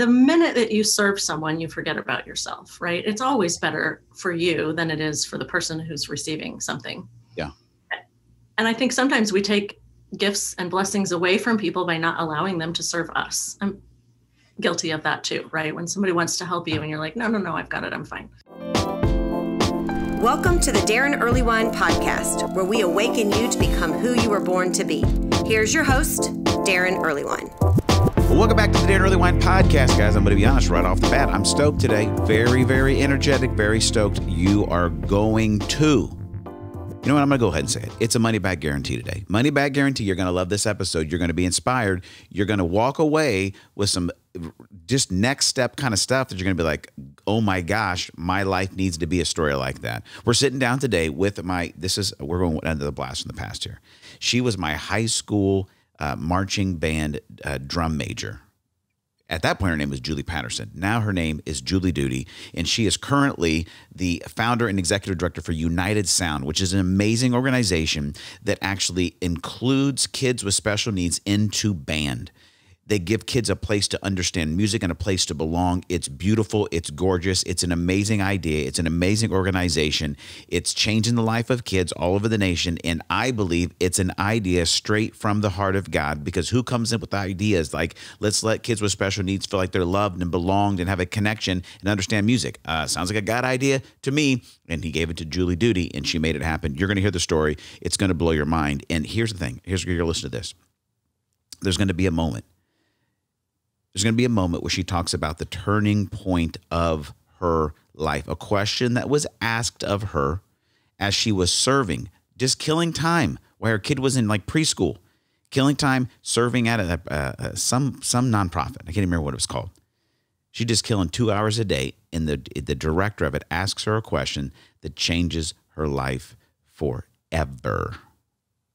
the minute that you serve someone, you forget about yourself, right? It's always better for you than it is for the person who's receiving something. Yeah. And I think sometimes we take gifts and blessings away from people by not allowing them to serve us. I'm guilty of that too, right? When somebody wants to help you and you're like, no, I've got it, I'm fine. Welcome to the Daron Earlewine podcast, where we awaken you to become who you were born to be. Here's your host, Daron Earlewine. Well, welcome back to the Daron Earlewine podcast, guys. I'm going to be honest right off the bat. I'm stoked today. Very, very energetic, very stoked. You are going to. You know what? I'm going to go ahead and say it. It's a money back guarantee today. Money back guarantee. You're going to love this episode. You're going to be inspired. You're going to walk away with some just next step kind of stuff that you're going to be like, oh my gosh, my life needs to be a story like that. We're sitting down today with we're going under the blast from the past here. She was my high school marching band drum major. At that point, her name was Julie Patterson. Now her name is Julie Duty, and she is currently the founder and executive director for United Sound, which is an amazing organization that actually includes kids with special needs into band. They give kids a place to understand music and a place to belong. It's beautiful. It's gorgeous. It's an amazing idea. It's an amazing organization. It's changing the life of kids all over the nation. And I believe it's an idea straight from the heart of God, because who comes in with ideas like, let's let kids with special needs feel like they're loved and belonged and have a connection and understand music? Sounds like a God idea to me. And he gave it to Julie Duty, and she made it happen. You're going to hear the story. It's going to blow your mind. And here's the thing. Here's where you're going to listen to this. There's going to be a moment. There's going to be a moment where she talks about the turning point of her life, a question that was asked of her as she was serving, just killing time while her kid was in like preschool, killing time serving at some nonprofit. I can't even remember what it was called. She's just killing 2 hours a day, and the director of it asks her a question that changes her life forever.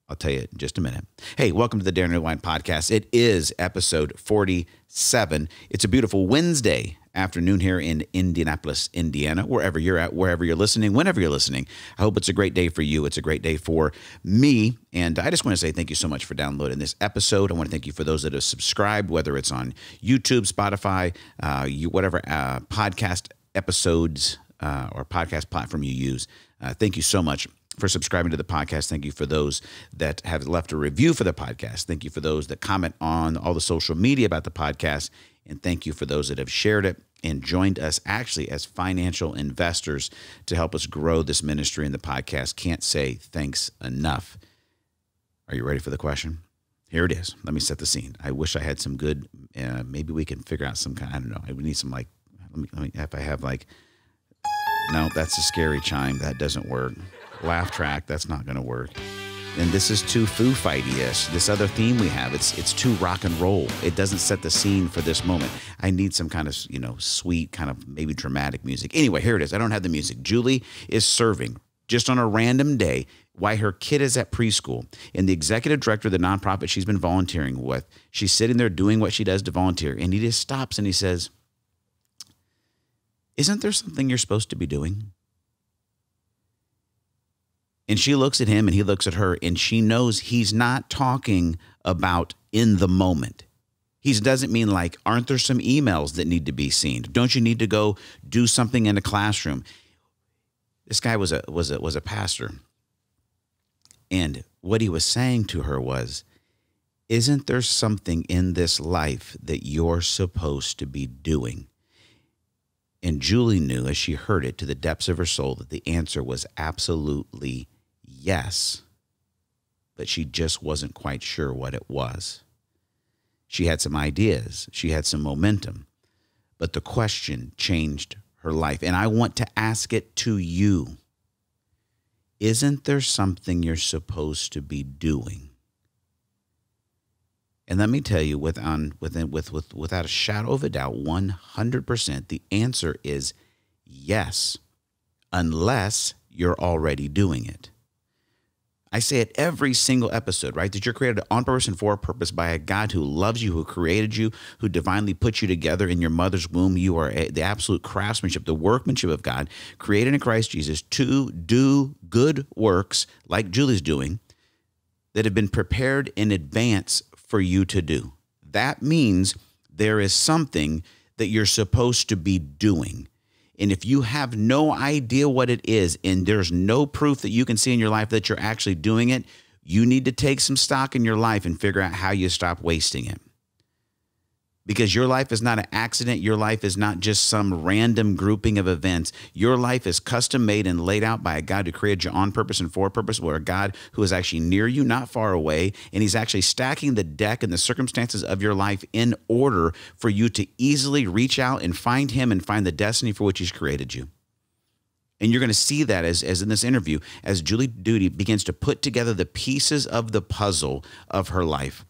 I'll tell you in just a minute. Hey, welcome to the Daron Earlewine podcast. It is episode 47. It's a beautiful Wednesday afternoon here in Indianapolis, Indiana, wherever you're at, wherever you're listening, whenever you're listening. I hope it's a great day for you. It's a great day for me. And I just want to say thank you so much for downloading this episode. I want to thank you for those that have subscribed, whether it's on YouTube, Spotify, whatever podcast episodes or podcast platform you use. Thank you so much for subscribing to the podcast. Thank you for those that have left a review for the podcast. Thank you for those that comment on all the social media about the podcast. And thank you for those that have shared it and joined us actually as financial investors to help us grow this ministry and the podcast. Can't say thanks enough. Are you ready for the question? Here it is. Let me set the scene. I wish I had some good, maybe we can figure out some kind, I don't know. We need some let me if I have no, that's a scary chime. That doesn't work. Laugh track, that's not going to work. And this is too Foo Fighty-ish. This other theme we have, it's too rock and roll. It doesn't set the scene for this moment. I need some kind of, sweet, kind of maybe dramatic music. Anyway, here it is. I don't have the music. Julie is serving just on a random day while her kid is at preschool. And the executive director of the nonprofit she's been volunteering with, she's sitting there doing what she does to volunteer. And he just stops and he says, "Isn't there something you're supposed to be doing?" And she looks at him and he looks at her, and she knows he's not talking about in the moment. He doesn't mean like, aren't there some emails that need to be seen? Don't you need to go do something in a classroom? This guy was a pastor. And what he was saying to her was, isn't there something in this life that you're supposed to be doing? And Julie knew as she heard it to the depths of her soul that the answer was absolutely yes, but she just wasn't quite sure what it was. She had some ideas. She had some momentum, but the question changed her life. And I want to ask it to you. Isn't there something you're supposed to be doing? And let me tell you, without a shadow of a doubt, 100%, the answer is yes, unless you're already doing it. I say it every single episode, right? That you're created on purpose and for a purpose by a God who loves you, who created you, who divinely put you together in your mother's womb. You are the absolute craftsmanship, the workmanship of God, created in Christ Jesus to do good works like Julie's doing that have been prepared in advance for you to do. That means there is something that you're supposed to be doing. And if you have no idea what it is, and there's no proof that you can see in your life that you're actually doing it, you need to take some stock in your life and figure out how you stop wasting it. Because your life is not an accident. Your life is not just some random grouping of events. Your life is custom made and laid out by a God who created you on purpose and for a purpose, or a God who is actually near you, not far away. And he's actually stacking the deck and the circumstances of your life in order for you to easily reach out and find him and find the destiny for which he's created you. And you're going to see that as in this interview, as Julie Duty begins to put together the pieces of the puzzle of her life.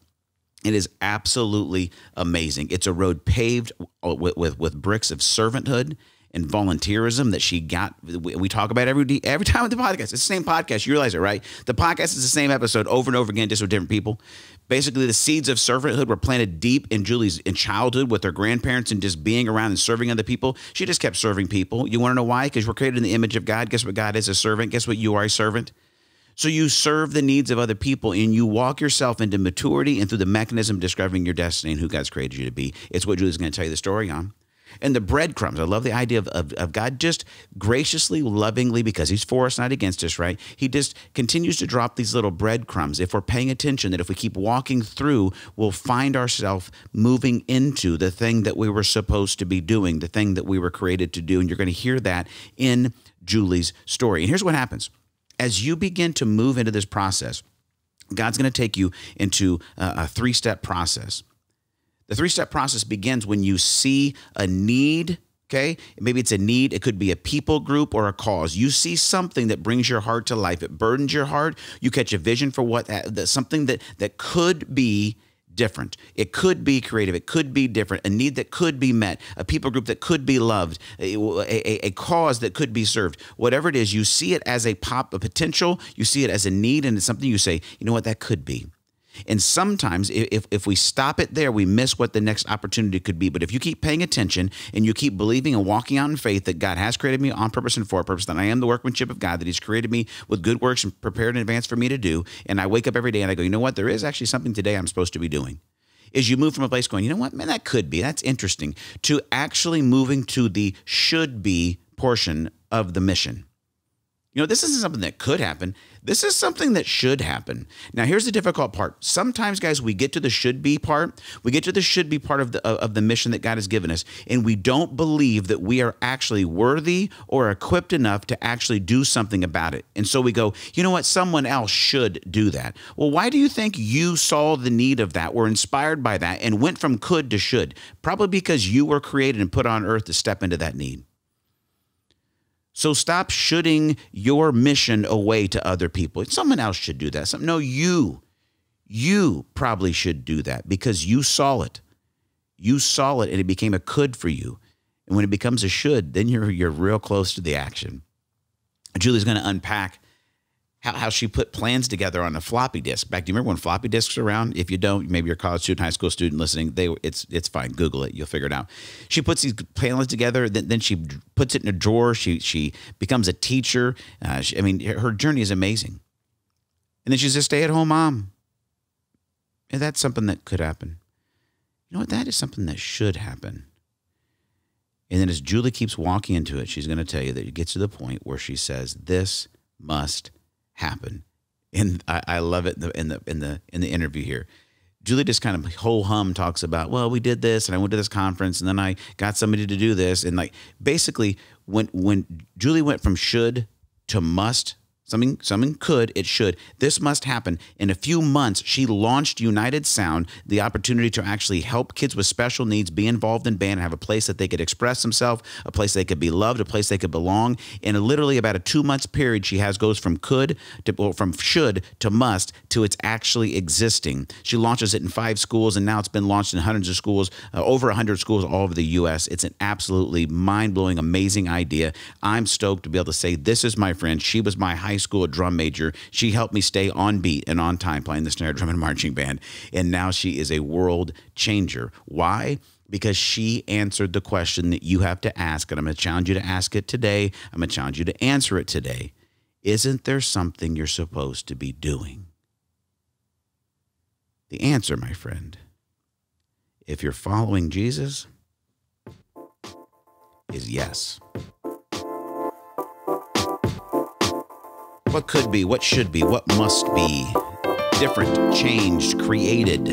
It is absolutely amazing. It's a road paved with bricks of servanthood and volunteerism that she got. We talk about every time with the podcast. It's the same podcast. You realize it, right? The podcast is the same episode over and over again, just with different people. Basically, the seeds of servanthood were planted deep in Julie's childhood with her grandparents and just being around and serving other people. She just kept serving people. You want to know why? Because we're created in the image of God. Guess what God is? A servant. Guess what you are? A servant. So you serve the needs of other people and you walk yourself into maturity and through the mechanism of discovering your destiny and who God's created you to be. It's what Julie's going to tell you the story on. And the breadcrumbs. I love the idea of God just graciously, lovingly, because he's for us, not against us, right? He just continues to drop these little breadcrumbs. If we're paying attention, that if we keep walking through, we'll find ourselves moving into the thing that we were supposed to be doing, the thing that we were created to do. And you're going to hear that in Julie's story. And here's what happens. As you begin to move into this process, God's going to take you into a three-step process. The three-step process begins when you see a need, okay? Maybe it's a need. It could be a people group or a cause. You see something that brings your heart to life. It burdens your heart. You catch a vision for something that could be different. It could be creative. It could be different. A need that could be met. A people group that could be loved. A cause that could be served. Whatever it is, you see it as a potential. You see it as a need, and it's something you say, you know what, that could be. And sometimes if we stop it there, we miss what the next opportunity could be. But if you keep paying attention and you keep believing and walking out in faith that God has created me on purpose and for a purpose, that I am the workmanship of God, that he's created me with good works and prepared in advance for me to do, and I wake up every day and I go, you know what, there is actually something today I'm supposed to be doing. Is you move from a place going, you know what, man, that could be, that's interesting, to actually moving to the should be portion of the mission. You know, this isn't something that could happen. This is something that should happen. Now, here's the difficult part. Sometimes, guys, we get to the should be part. We get to the should be part of the mission that God has given us, and we don't believe that we are actually worthy or equipped enough to actually do something about it. And so we go, you know what? Someone else should do that. Well, why do you think you saw the need of that, were inspired by that, and went from could to should? Probably because you were created and put on earth to step into that need. So stop shoulding your mission away to other people. Someone else should do that. No, you probably should do that because you saw it. You saw it and it became a could for you. And when it becomes a should, then you're real close to the action. Julie's going to unpack how she put plans together on a floppy disk. Back, do you remember when floppy disks were around? If you don't, maybe you're a college student, high school student listening. It's fine. Google it. You'll figure it out. She puts these plans together. Then she puts it in a drawer. She becomes a teacher. Her journey is amazing. And then she's a stay-at-home mom. And that's something that could happen. You know what? That is something that should happen. And then as Julie keeps walking into it, she's going to tell you that it gets to the point where she says, "This must happen." And I love it in the interview here. Julie just kind of ho-hum talks about, well, we did this and I went to this conference and then I got somebody to do this. And like basically when Julie went from should to must, something could, it should. This must happen. In a few months, she launched United Sound, the opportunity to actually help kids with special needs be involved in band and have a place that they could express themselves, a place they could be loved, a place they could belong. In literally about a 2-month period, goes from from should to must to it's actually existing. She launches it in 5 schools, and now it's been launched in hundreds of schools, over 100 schools all over the U.S. It's an absolutely mind-blowing, amazing idea. I'm stoked to be able to say, this is my friend. She was my high school drum major. She helped me stay on beat and on time playing the snare drum and marching band. And now she is a world changer. Why? Because she answered the question that you have to ask. And I'm going to challenge you to ask it today. I'm going to challenge you to answer it today. Isn't there something you're supposed to be doing? The answer, my friend, if you're following Jesus, is yes. What could be, what should be, what must be different, changed, created,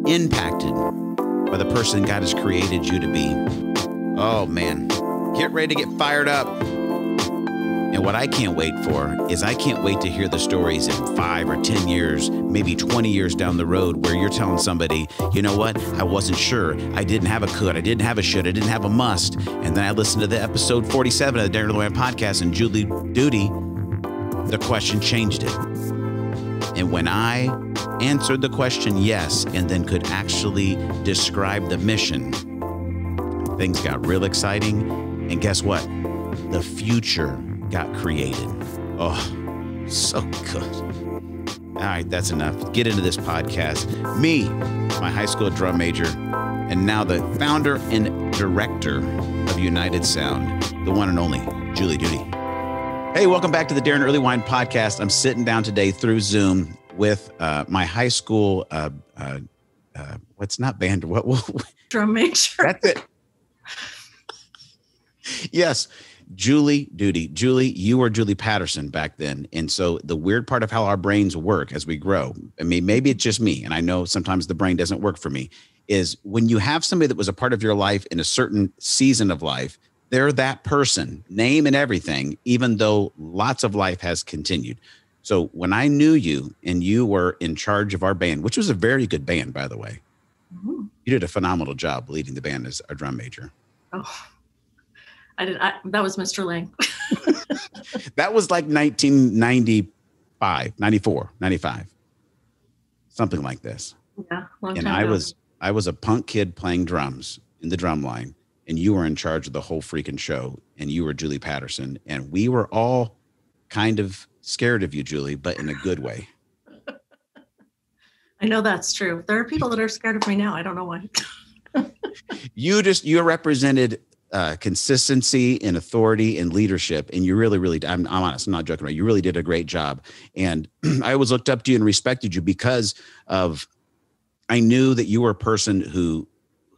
impacted by the person God has created you to be. Oh man, get ready to get fired up. And what I can't wait for is I can't wait to hear the stories in 5 or 10 years, maybe 20 years down the road where you're telling somebody, you know what, I wasn't sure. I didn't have a could, I didn't have a should, I didn't have a must. And then I listened to the episode 47 of the Daron Earlewine podcast, and Julie Duty, the question changed it. And when I answered the question yes, and then could actually describe the mission, things got real exciting. And guess what? The future got created. Oh, so good. All right, that's enough. Get into this podcast. Me, my high school drum major, and now the founder and director of United Sound, the one and only Julie Duty. Hey, welcome back to the Daron Earlewine podcast. I'm sitting down today through Zoom with my high school, what's not band, what drum major. That's it. Yes. Julie Duty. Julie, you were Julie Patterson back then. And so the weird part of how our brains work as we grow, I mean, maybe it's just me, and I know sometimes the brain doesn't work for me, is when you have somebody that was a part of your life in a certain season of life, they're that person, name and everything, even though lots of life has continued. So when I knew you and you were in charge of our band, which was a very good band, by the way, you did a phenomenal job leading the band as our drum major. Oh, that was Mr. Lang. That was like 1995, 94, 95, something like this. Yeah, long and time ago. I was a punk kid playing drums in the drum line, and you were in charge of the whole freaking show, and you were Julie Patterson, and we were all kind of scared of you, Julie, but in a good way. I know that's true. There are people that are scared of me now. I don't know why. You represented consistency and authority and leadership. And you really, I'm honest, I'm not joking around. You really did a great job. And I always looked up to you and respected you because I knew that you were a person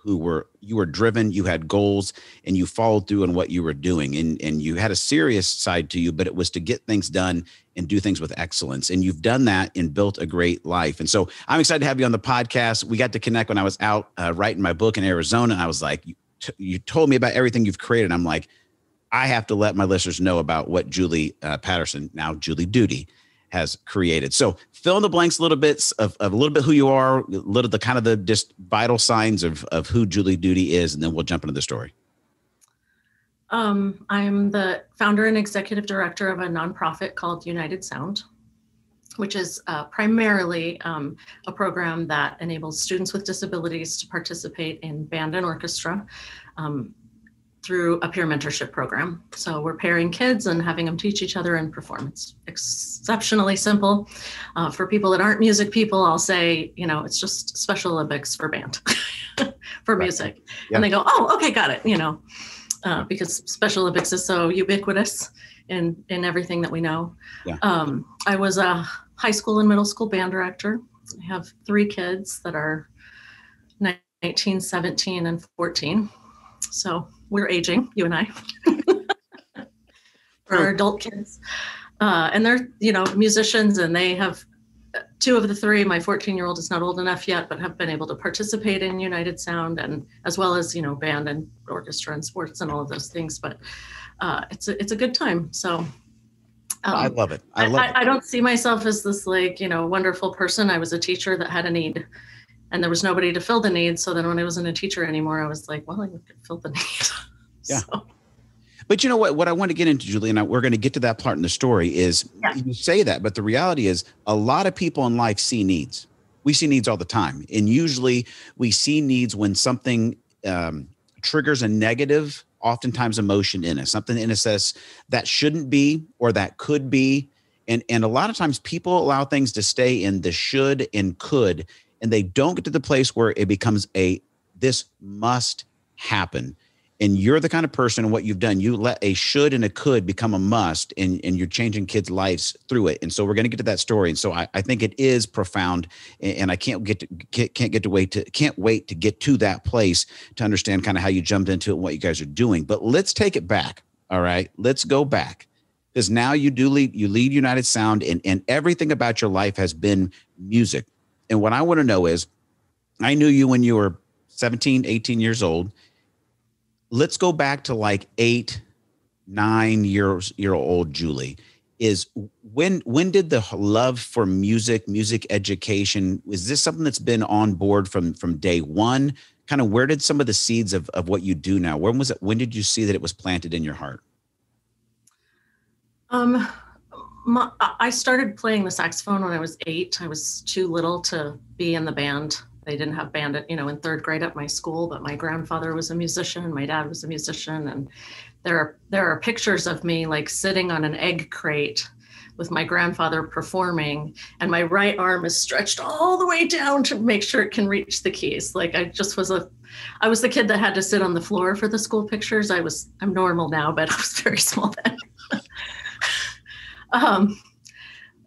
you were driven, you had goals, and you followed through on what you were doing. And you had a serious side to you, but it was to get things done and do things with excellence. And you've done that and built a great life. And so I'm excited to have you on the podcast. We got to connect when I was out writing my book in Arizona. And I was like, you told me about everything you've created. I'm like, I have to let my listeners know about what Julie Patterson, now Julie Duty, has created. So fill in the blanks a little bit of a little bit who you are, a little the kind of the just vital signs of who Julie Duty is, and then we'll jump into the story. I'm the founder and executive director of a nonprofit called United Sound, which is primarily a program that enables students with disabilities to participate in band and orchestra through a peer mentorship program. So we're pairing kids and having them teach each other and perform. It's exceptionally simple. For people that aren't music people, I'll say, it's just Special Olympics for band, for music. Yeah. And they go, oh, okay, got it. Because Special Olympics is so ubiquitous in everything that we know. Yeah. I was a high school and middle school band director. I have 3 kids that are 19, 17, and 14. So we're aging, you and I, for our adult kids. And they're, musicians, and they have 2 of the 3. My 14-year-old is not old enough yet, but have been able to participate in United Sound, and as well as, band and orchestra and sports and all of those things. But it's a good time. So I love it. I don't see myself as this wonderful person. I was a teacher that had a need, and there was nobody to fill the need. So then when I wasn't a teacher anymore, I was like, well, I could fill the need. Yeah. So. But you know what I want to get into, Julie, and we're going to get to that part in the story is You say that, but the reality is a lot of people in life see needs. We see needs all the time. And usually we see needs when something triggers a negative, oftentimes emotion in us, something in us that shouldn't be or that could be. And a lot of times people allow things to stay in the should and could, and they don't get to the place where it becomes this must happen. And you're the kind of person, and what you've done, you let a should and a could become a must, and you're changing kids' lives through it. And so we're going to get to that story. And so I think it is profound, and I can't wait to get to that place to understand kind of how you jumped into it and what you guys are doing. But let's take it back. All right, let's go back, because now you lead United Sound, and everything about your life has been music. And what I want to know is, I knew you when you were 17, 18 years old. Let's go back to like 8, 9 year old Julie. Is when did the love for music education, is this something that's been on board from day one? Kind of where did some of the seeds of what you do now, when did you see that it was planted in your heart? I started playing the saxophone when I was 8. I was too little to be in the band. They didn't have band in 3rd grade at my school, but my grandfather was a musician. My dad was a musician. And there are pictures of me like sitting on an egg crate with my grandfather performing, and my right arm is stretched all the way down to make sure it can reach the keys. Like I was the kid that had to sit on the floor for the school pictures. I'm normal now, but I was very small then.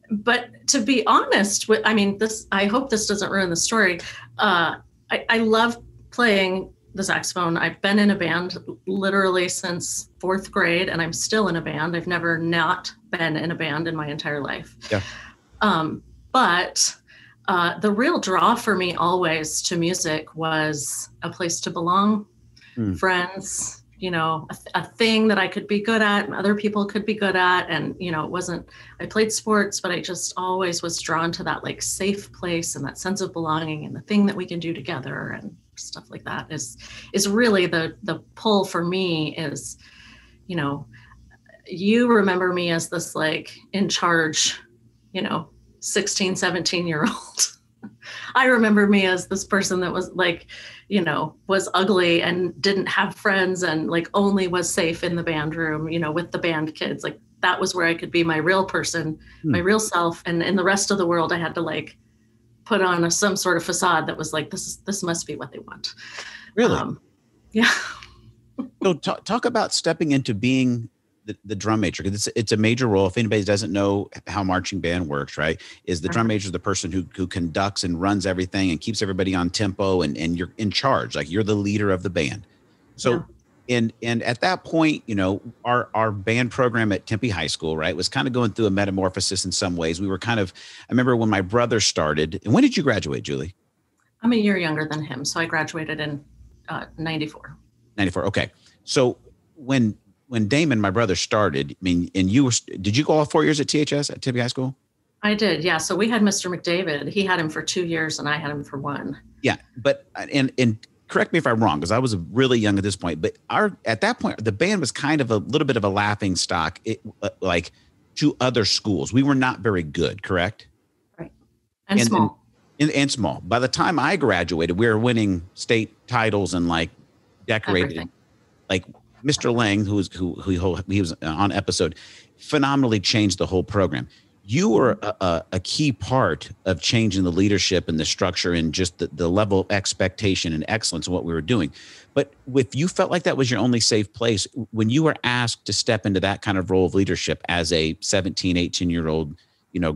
But to be honest, I hope this doesn't ruin the story. I love playing the saxophone. I've been in a band literally since 4th grade, and I'm still in a band. I've never not been in a band in my entire life. Yeah. But the real draw for me always to music was a place to belong, friends, a thing that I could be good at and other people could be good at. And, I played sports, but I just always was drawn to that like safe place and that sense of belonging, and the thing that we can do together and stuff like that is really the pull for me is, you remember me as this like in charge, 16, 17-year-old. I remember me as this person that was like, was ugly and didn't have friends and like only was safe in the band room, with the band kids. Like that was where I could be my real person, my real self. And in the rest of the world, I had to like put on some sort of facade that was like, this must be what they want. Really? Yeah. So talk about stepping into being the drum major, because it's a major role. If anybody doesn't know how marching band works, right, is the drum major is the person who conducts and runs everything and keeps everybody on tempo, and you're in charge, like you're the leader of the band. So, and at that point, our band program at Tempe High School, right, was kind of going through a metamorphosis in some ways. We were I remember when my brother started. And when did you graduate, Julie? I'm a year younger than him, so I graduated in 94. 94. Okay, so when Damon, my brother, started, and did you go all 4 years at THS at Tempe High School? I did, yeah. So we had Mr. McDavid. He had him for 2 years, and I had him for 1. Yeah, but and correct me if I'm wrong, because I was really young at this point. But at that point, the band was kind of a little bit of a laughing stock, like to other schools. We were not very good, correct? Right, and small. And small. By the time I graduated, we were winning state titles and like decorated, everything. Like. Mr. Lang, who was on episode, phenomenally changed the whole program. You were a key part of changing the leadership and the structure and just the level of expectation and excellence in what we were doing. But if you felt like that was your only safe place, when you were asked to step into that kind of role of leadership as a 17, 18-year-old,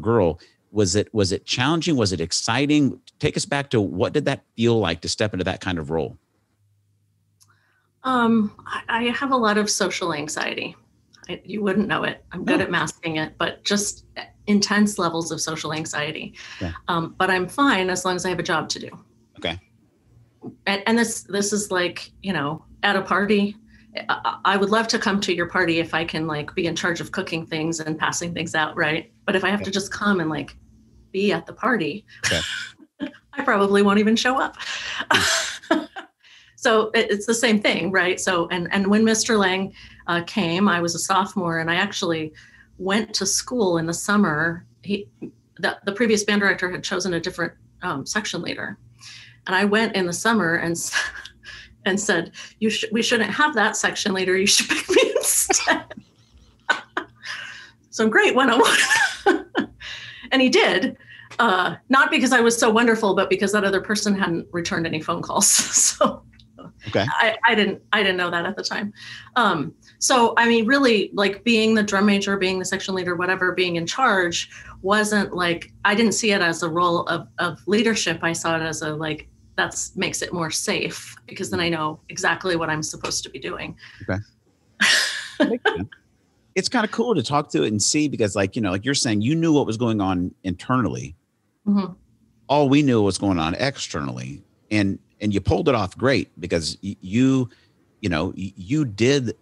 girl, was it challenging? Was it exciting? Take us back to, what did that feel like to step into that kind of role? I have a lot of social anxiety. You wouldn't know it. I'm good at masking it, but just intense levels of social anxiety. Yeah. But I'm fine as long as I have a job to do. Okay. And this is like, at a party, I would love to come to your party if I can like be in charge of cooking things and passing things out. Right. But if I have to just come and like be at the party, I probably won't even show up. So it's the same thing, right? So, and when Mr. Lang came, I was a sophomore, and I actually went to school in the summer. The previous band director had chosen a different section leader, and I went in the summer and said, we shouldn't have that section leader. You should pick me instead. So great, 101. And he did. Not because I was so wonderful, but because that other person hadn't returned any phone calls. So Okay. I didn't know that at the time. So, I mean, really, like being the drum major, being the section leader, whatever, being in charge wasn't like, I didn't see it as a role of leadership. I saw it as a, like, that's makes it more safe because then I know exactly what I'm supposed to be doing. Okay. It's kind of cool to talk to it and see, because like, you know, like you're saying, you knew what was going on internally. Mm-hmm. All we knew was going on externally, and you pulled it off great, because you did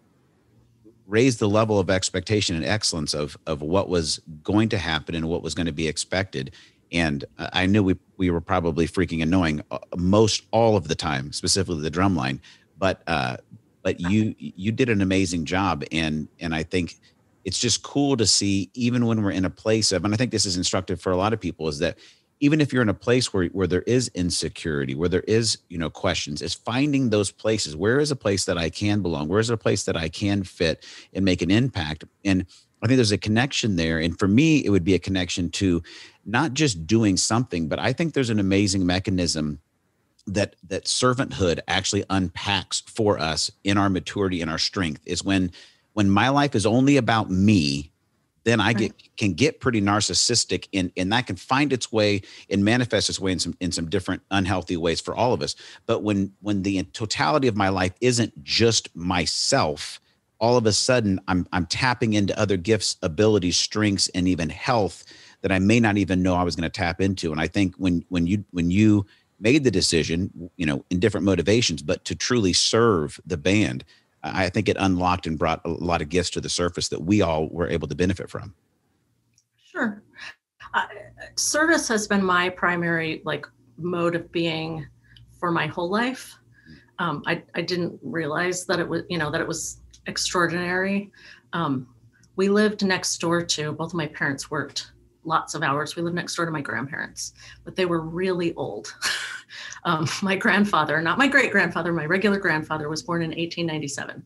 raise the level of expectation and excellence of what was going to happen and what was going to be expected. And I knew we were probably freaking annoying most all of the time, specifically the drum line, but you did an amazing job. And I think it's just cool to see, even when we're in a place of, and I think this is instructive for a lot of people, is that even if you're in a place where there is insecurity, where there is, you know, questions, is finding those places. Where is a place that I can belong? Where is a place that I can fit and make an impact? And I think there's a connection there. And for me, it would be a connection to not just doing something, but I think there's an amazing mechanism that servanthood actually unpacks for us in our maturity and our strength, is when my life is only about me, then I can get pretty narcissistic, and that can find its way and manifest its way in some different unhealthy ways for all of us. But when the totality of my life isn't just myself, all of a sudden I'm tapping into other gifts, abilities, strengths, and even health that I may not even know I was going to tap into. And I think when you made the decision, you know, in different motivations, but to truly serve the band, I think it unlocked and brought a lot of gifts to the surface that we all were able to benefit from. Sure. Service has been my primary mode of being for my whole life. I didn't realize that it was extraordinary. We lived next door to, both of my parents worked lots of hours. We lived next door to my grandparents, but they were really old. My grandfather, not my great grandfather, my regular grandfather, was born in 1897.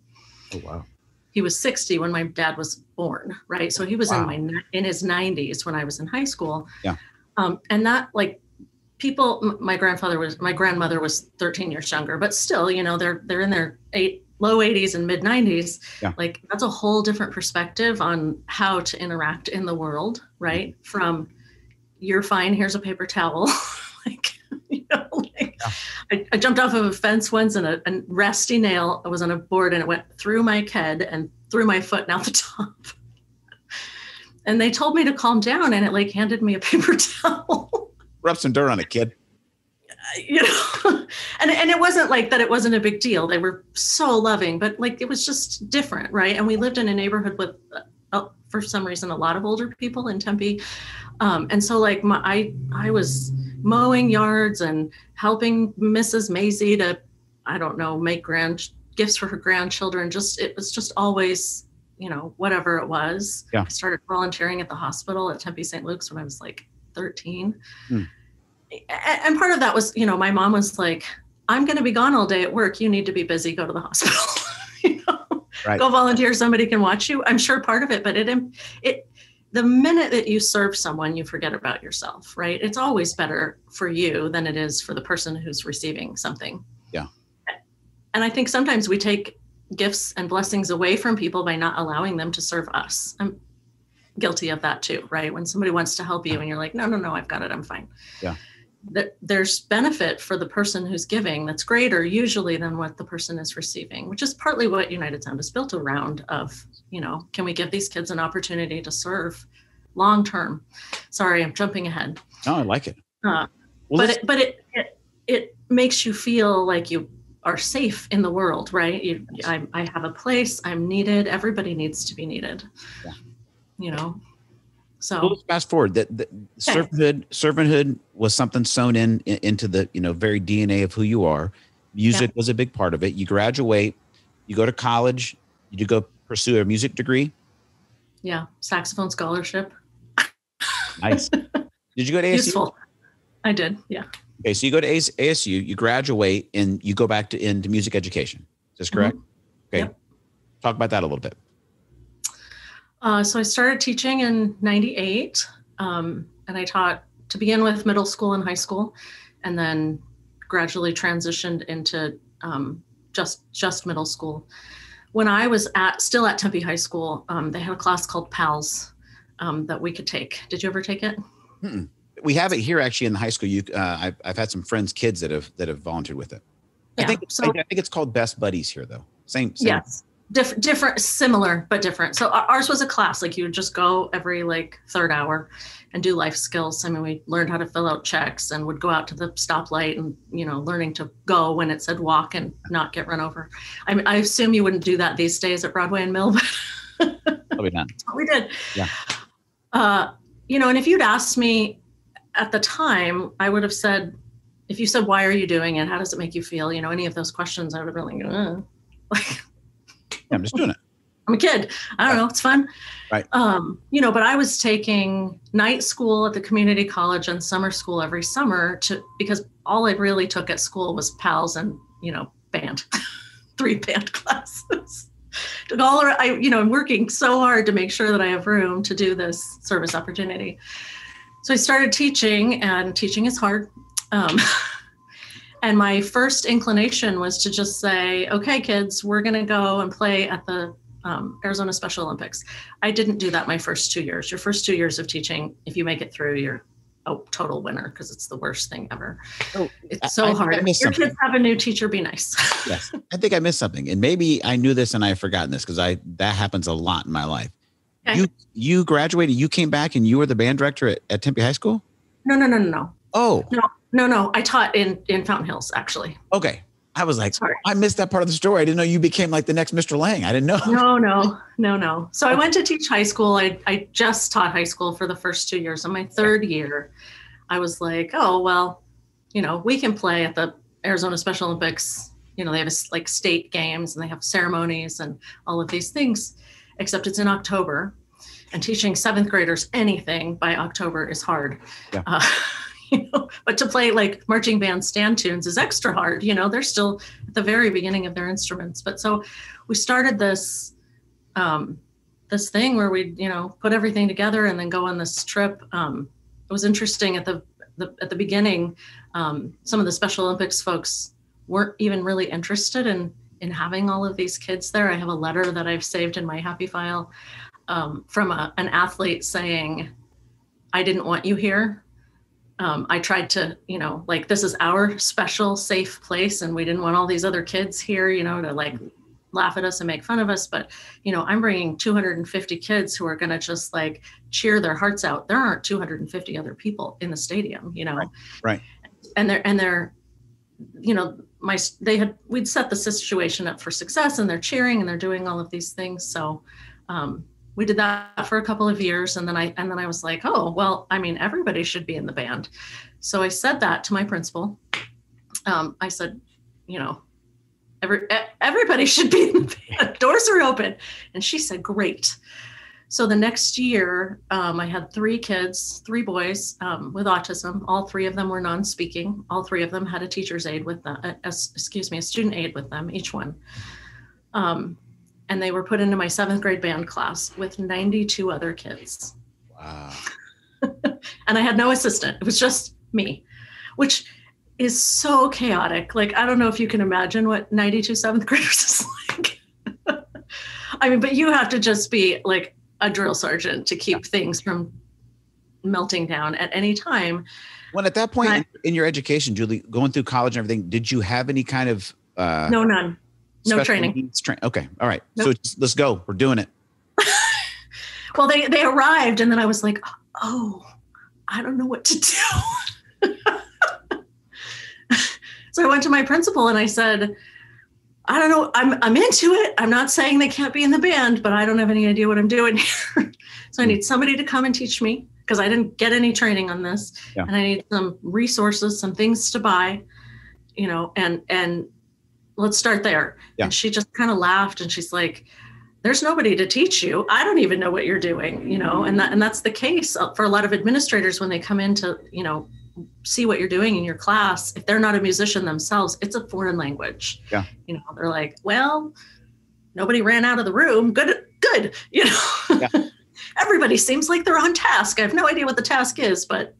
Oh, wow. He was 60 when my dad was born, right? So he was in his 90s when I was in high school. Yeah. And that, like, people, my grandmother was 13 years younger, but still, you know, they're in their low 80s and mid 90s. Yeah. Like, that's a whole different perspective on how to interact in the world, right? Mm-hmm. From, you're fine, here's a paper towel. I jumped off of a fence once, and a rusty nail was on a board, and it went through my head and through my foot and out the top. And they told me to calm down, and it handed me a paper towel. Rub some dirt on it, kid. You know, and it wasn't like that. It wasn't a big deal. They were so loving, but it was just different, right? And we lived in a neighborhood with, for some reason, a lot of older people in Tempe, and so I was mowing yards and helping Mrs. Maisie to, I don't know, make gifts for her grandchildren. It was just always, you know, whatever it was. Yeah. I started volunteering at the hospital at Tempe St. Luke's when I was 13. And part of that was, you know, my mom was like, I'm going to be gone all day at work. You need to be busy. Go to the hospital. You know, right. Go volunteer. Somebody can watch you. I'm sure part of it, but the minute that you serve someone, you forget about yourself, right? It's always better for you than it is for the person who's receiving something. Yeah. And I think sometimes we take gifts and blessings away from people by not allowing them to serve us. I'm guilty of that too, right? When somebody wants to help you and you're like, no, I've got it, I'm fine. Yeah. There's benefit for the person who's giving that's greater usually than what the person is receiving, which is partly what United Sound is built around of, you know, can we give these kids an opportunity to serve long term? Sorry, I'm jumping ahead. No, I like it. It makes you feel like you are safe in the world, right? I have a place, I'm needed. Everybody needs to be needed. Yeah. You know. So let's fast forward. That servanthood was something sewn into the, you know, very DNA of who you are. Music was a big part of it. You graduate, you go to college, you go pursue a music degree. Yeah, saxophone scholarship. Nice. Did you go to ASU? Useful. I did. Yeah. Okay, so you go to ASU, you graduate, and you go back into music education. Is this correct? Mm-hmm. Okay. Yep. Talk about that a little bit. So I started teaching in 98, and I taught, to begin with, middle school and high school, and then gradually transitioned into just middle school. When I was still at Tempe High School, they had a class called PALS that we could take. Did you ever take it? Mm-mm. We have it here actually in the high school. I've had some friends, kids that have volunteered with it. Yeah, I think it's called Best Buddies here though. Same. Yes. Different, similar, but different. So ours was a class, like you would just go every like third hour and do life skills. I mean, we learned how to fill out checks and would go out to the stoplight and, learning to go when it said walk and not get run over. I mean, I assume you wouldn't do that these days at Broadway and Mill, but probably not. That's what we did. Yeah. And if you'd asked me at the time, I would have said, if you said, why are you doing it? How does it make you feel? Any of those questions, I would have been like, Yeah, I'm just doing it. I'm a kid. I don't know. It's fun. Right. But I was taking night school at the community college and summer school every summer because all I really took at school was PALS and, band, 3 band classes. I'm working so hard to make sure that I have room to do this service opportunity. So I started teaching, and teaching is hard. And my first inclination was to just say, okay, kids, we're going to go and play at the Arizona Special Olympics. I didn't do that my first 2 years. Your first 2 years of teaching, if you make it through, you're a total winner because it's the worst thing ever. Oh, it's so hard. If your kids have a new teacher, be nice. Yes. I think I missed something. And maybe I knew this and I've forgotten this because that happens a lot in my life. Okay. You graduated, you came back and you were the band director at Tempe High School? No. Oh. No. I taught in Fountain Hills, actually. Okay. I was like, sorry, I missed that part of the story. I didn't know you became like the next Mr. Lang. I didn't know. No. So I went to teach high school. I just taught high school for the first 2 years. On my third year, I was like, oh, well, we can play at the Arizona Special Olympics. They have like state games and they have ceremonies and all of these things, except it's in October. And teaching 7th graders anything by October is hard. Yeah. But to play like marching band stand tunes is extra hard. They're still at the very beginning of their instruments. But so we started this thing where we, put everything together and then go on this trip. It was interesting at the beginning. Some of the Special Olympics folks weren't even really interested in having all of these kids there. I have a letter that I've saved in my happy file from an athlete saying, I didn't want you here. I tried to, this is our special safe place and we didn't want all these other kids here, to like laugh at us and make fun of us. But, I'm bringing 250 kids who are going to just like cheer their hearts out. There aren't 250 other people in the stadium, Right. And they're, we'd set the situation up for success and they're cheering and they're doing all of these things. So, we did that for a couple of years. And then I was like, oh, well, I mean, everybody should be in the band. So I said that to my principal. I said, everybody should be in the band. Doors are open. And she said, great. So the next year, I had 3 kids, 3 boys with autism. All 3 of them were non-speaking. All 3 of them had a teacher's aide with them, a student aide with them, each one. And they were put into my 7th grade band class with 92 other kids. Wow. And I had no assistant. It was just me, which is so chaotic. Like, I don't know if you can imagine what 92 7th graders is like. I mean, but you have to just be like a drill sergeant to keep things from melting down at any time. When at that point in your education, Julie, going through college and everything, did you have any kind of no, none. No training. Okay. All right. Nope. So let's go. We're doing it. Well, they arrived and then I was like, oh, I don't know what to do. So I went to my principal and I said, I don't know. I'm into it. I'm not saying they can't be in the band, but I don't have any idea what I'm doing here. So I need somebody to come and teach me because I didn't get any training on this. Yeah. And I need some resources, some things to buy, and let's start there. Yeah. And she just kind of laughed and she's like, there's nobody to teach you. I don't even know what you're doing, and that's the case for a lot of administrators when they come in to, see what you're doing in your class. If they're not a musician themselves, it's a foreign language. Yeah. They're like, well, nobody ran out of the room. Good. Yeah. Everybody seems like they're on task. I have no idea what the task is, but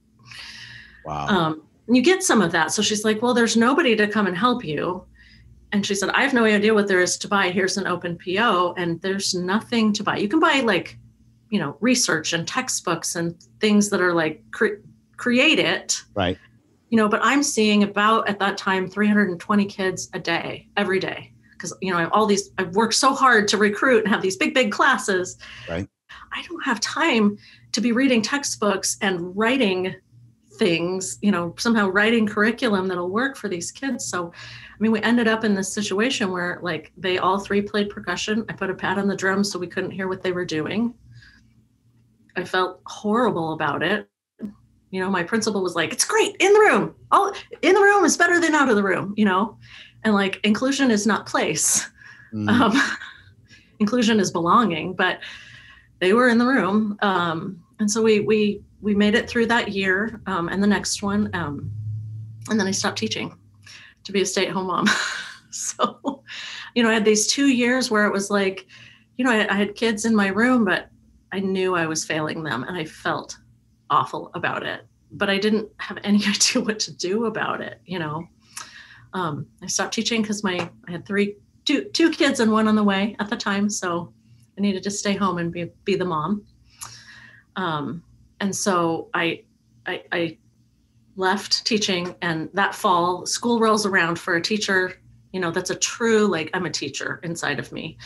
wow. You get some of that. So she's like, well, there's nobody to come and help you. And she said, I have no idea what there is to buy. Here's an open PO, and there's nothing to buy. You can buy like, research and textbooks and things that are like create it. Right. But I'm seeing about at that time 320 kids a day, every day. Because, I've worked so hard to recruit and have these big classes. Right. I don't have time to be reading textbooks and writing things, somehow writing curriculum that'll work for these kids. So, we ended up in this situation where like they all three played percussion. I put a pad on the drums so we couldn't hear what they were doing. I felt horrible about it. My principal was like, it's great in the room. All in the room is better than out of the room, and like inclusion is not place. Inclusion is belonging, but they were in the room. And so we made it through that year and the next one. And then I stopped teaching to be a stay-at-home mom. So, I had these 2 years where it was like, I had kids in my room, but I knew I was failing them and I felt awful about it, but I didn't have any idea what to do about it. I stopped teaching because I had two kids and one on the way at the time. So I needed to stay home and be the mom. And so I left teaching, and that fall school rolls around for a teacher, that's a true, like I'm a teacher inside of me.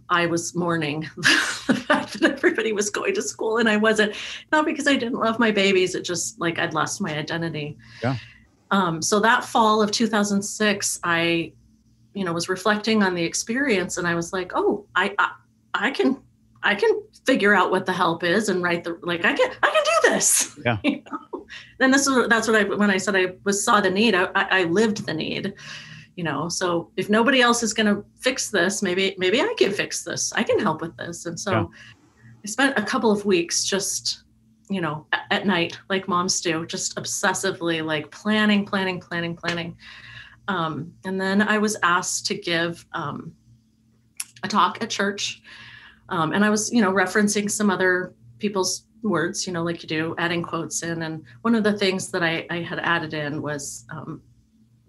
I was mourning the fact that everybody was going to school and I wasn't, not because I didn't love my babies. It just like I'd lost my identity. Yeah. So that fall of 2006, I, was reflecting on the experience, and I was like, oh, I can figure out what the help is and write I can do this. Yeah. And that's what when I said I saw the need, I lived the need. So if nobody else is going to fix this, maybe I can fix this. I can help with this. And so I spent a couple of weeks just, at night, like moms do, just obsessively like planning. And then I was asked to give a talk at church. And I was, referencing some other people's words, like you do, adding quotes in. And one of the things that I had added in was,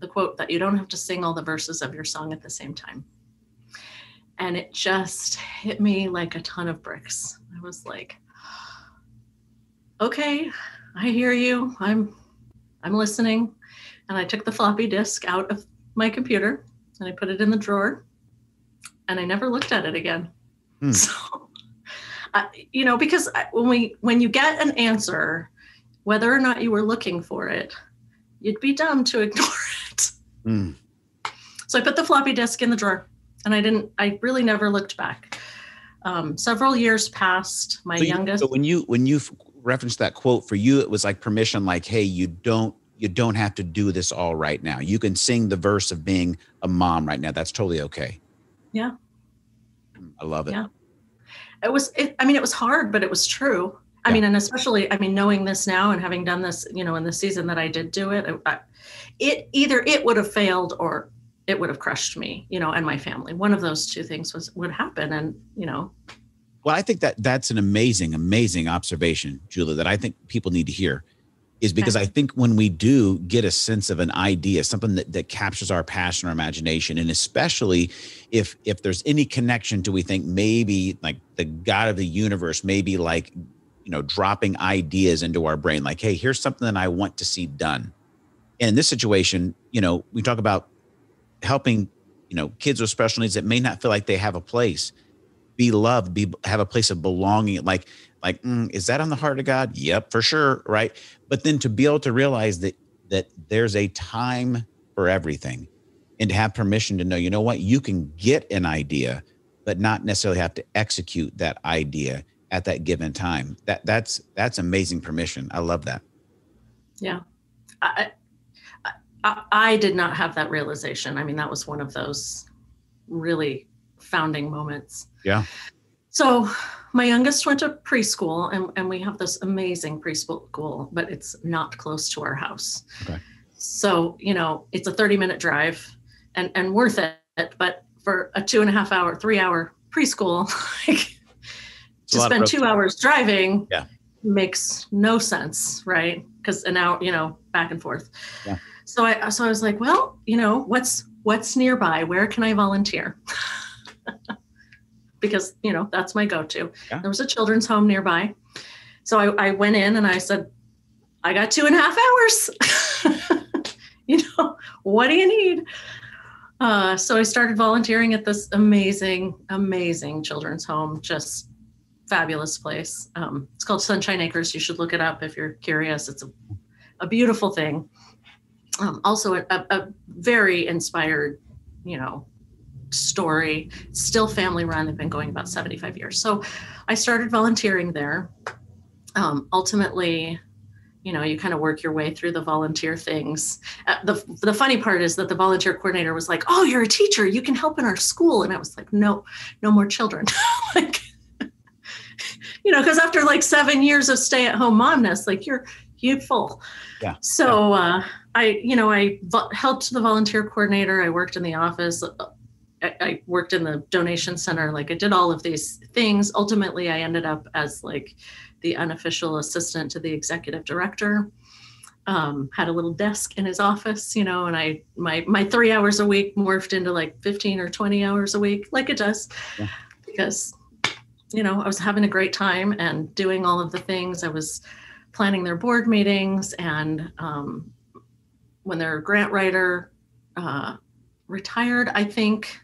the quote that you don't have to sing all the verses of your song at the same time. And it just hit me like a ton of bricks. I was like, okay, I hear you. I'm listening. And I took the floppy disk out of my computer and I put it in the drawer, and I never looked at it again. So, because when you get an answer, whether or not you were looking for it, you'd be dumb to ignore it. So I put the floppy disk in the drawer, and I really never looked back. Several years passed. My youngest. So when you referenced that quote, for you, it was like permission, like, hey, you don't have to do this all right now. You can sing the verse of being a mom right now. That's totally okay. Yeah. I love it. Yeah. It was hard, but it was true. I mean, and especially, knowing this now and having done this, in the season that I did do it, it would have failed or it would have crushed me, and my family. One of those two things would happen. And, Well, I think that's an amazing observation, Julia, that I think people need to hear, is because I think when we do get a sense of an idea, something that captures our passion or imagination, and especially if there's any connection to, we think maybe like the God of the universe, maybe like, dropping ideas into our brain, like, hey, here's something that I want to see done. And in this situation, we talk about helping, kids with special needs that may not feel like they have a place, be loved, have a place of belonging. Like, is that on the heart of God? Yep, for sure. Right. But then to be able to realize that there's a time for everything, and to have permission to know, you know what, you can get an idea, but not necessarily have to execute that idea at that given time. That's amazing permission. I love that. Yeah. I did not have that realization. That was one of those really founding moments. Yeah. So my youngest went to preschool, and we have this amazing preschool, but it's not close to our house. Okay. So, it's a 30-minute drive and worth it. But for a 2.5 hour, 3 hour preschool, to spend 2 hours driving makes no sense, right? Because an hour, back and forth. Yeah. So I was like, well, what's nearby? Where can I volunteer? Because, that's my go-to. Yeah. There was a children's home nearby. So I went in and I said, I got 2.5 hours. What do you need? So I started volunteering at this amazing, amazing children's home, just fabulous place. It's called Sunshine Acres. You should look it up if you're curious. It's a beautiful thing. Also a very inspired, story. Still family run. They've been going about 75 years. So I started volunteering there. Ultimately, you kind of work your way through the volunteer things. The funny part is that the volunteer coordinator was like, "Oh, you're a teacher. You can help in our school." And I was like, no more children. Because after 7 years of stay-at-home momness, you're full. Yeah. So I helped the volunteer coordinator. I worked in the office. I worked in the donation center. I did all of these things. Ultimately, I ended up as the unofficial assistant to the executive director. Had a little desk in his office, and my 3 hours a week morphed into 15 or 20 hours a week, like it does, because, I was having a great time and doing all of the things. I was planning their board meetings, and when their grant writer retired, I think,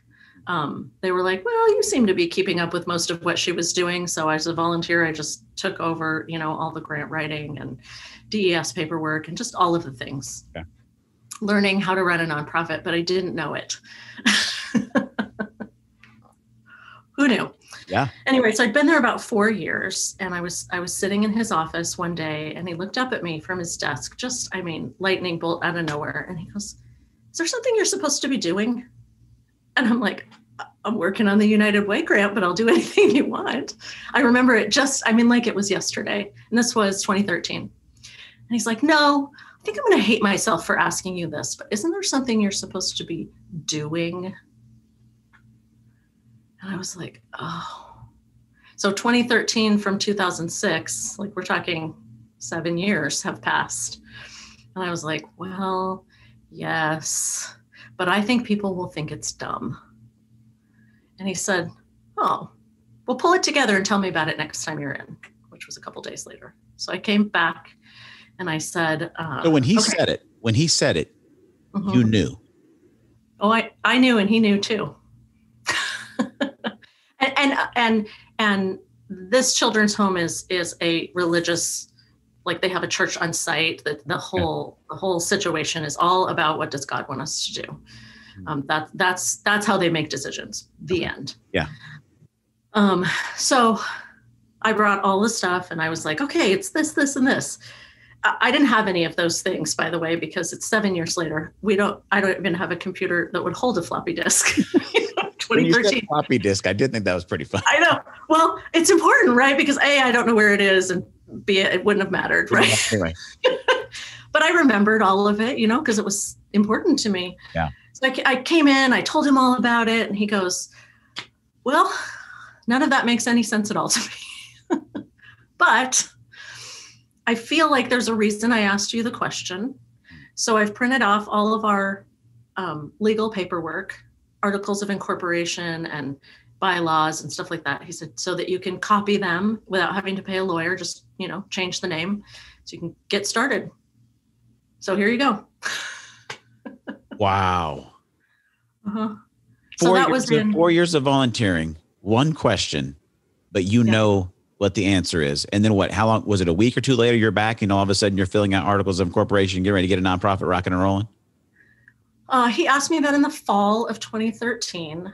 they were like, "Well, you seem to be keeping up with most of what she was doing." So as a volunteer, I just took over, all the grant writing and DES paperwork and just all of the things. Okay. Learning how to run a nonprofit, but I didn't know it. Who knew? Yeah. Anyway, so I'd been there about 4 years, and I was sitting in his office one day, and he looked up at me from his desk, lightning bolt out of nowhere. And he goes, "Is there something you're supposed to be doing?" And I'm like, "I'm working on the United Way grant, but I'll do anything you want." I remember it it was yesterday. And this was 2013. And he's like, "No, I think I'm going to hate myself for asking you this, but isn't there something you're supposed to be doing?" And I was like, oh. So 2013 from 2006, we're talking 7 years have passed. And I was like, well, yes, but I think people will think it's dumb. And he said, "Oh, well, pull it together and tell me about it next time you're in," which was a couple days later. So I came back and I said, so when he said it, mm-hmm. You knew. Oh, I knew, and he knew too. and this children's home is a religious, they have a church on site. That the whole situation is all about, what does God want us to do? That's how they make decisions. The end. Yeah. So I brought all the stuff, and I was like, okay, it's this, and this. I didn't have any of those things, by the way, because it's 7 years later. I don't even have a computer that would hold a floppy disk. 2013. When you said floppy disk, I did think that was pretty fun. I know. Well, it's important, right? Because A, I don't know where it is, and B, it wouldn't have mattered, right? Anyway. But I remembered all of it, because it was important to me. Yeah. So I came in, I told him all about it, and he goes, "Well, none of that makes any sense at all to me. But I feel like there's a reason I asked you the question. So I've printed off all of our legal paperwork, articles of incorporation and bylaws and stuff like that." He said, "so that you can copy them without having to pay a lawyer, just, change the name so you can get started. So here you go." Wow. Uh-huh. So that was 4 years of volunteering, one question, but you know what the answer is. And then what, how long, was it a week or two later, you're back and all of a sudden you're filling out articles of incorporation, getting ready to get a nonprofit rocking and rolling? He asked me that in the fall of 2013,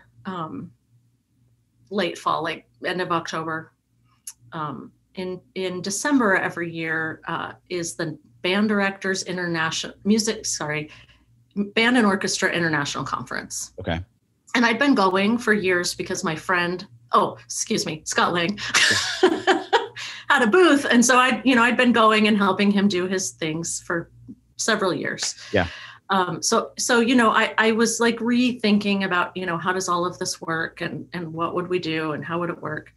late fall, end of October. In December every year is the Band and Orchestra International Conference. Okay. And I'd been going for years because my friend, Scott Lang, had a booth. And so I'd been going and helping him do his things for several years. Yeah. So I was rethinking about, how does all of this work and what would we do and how would it work?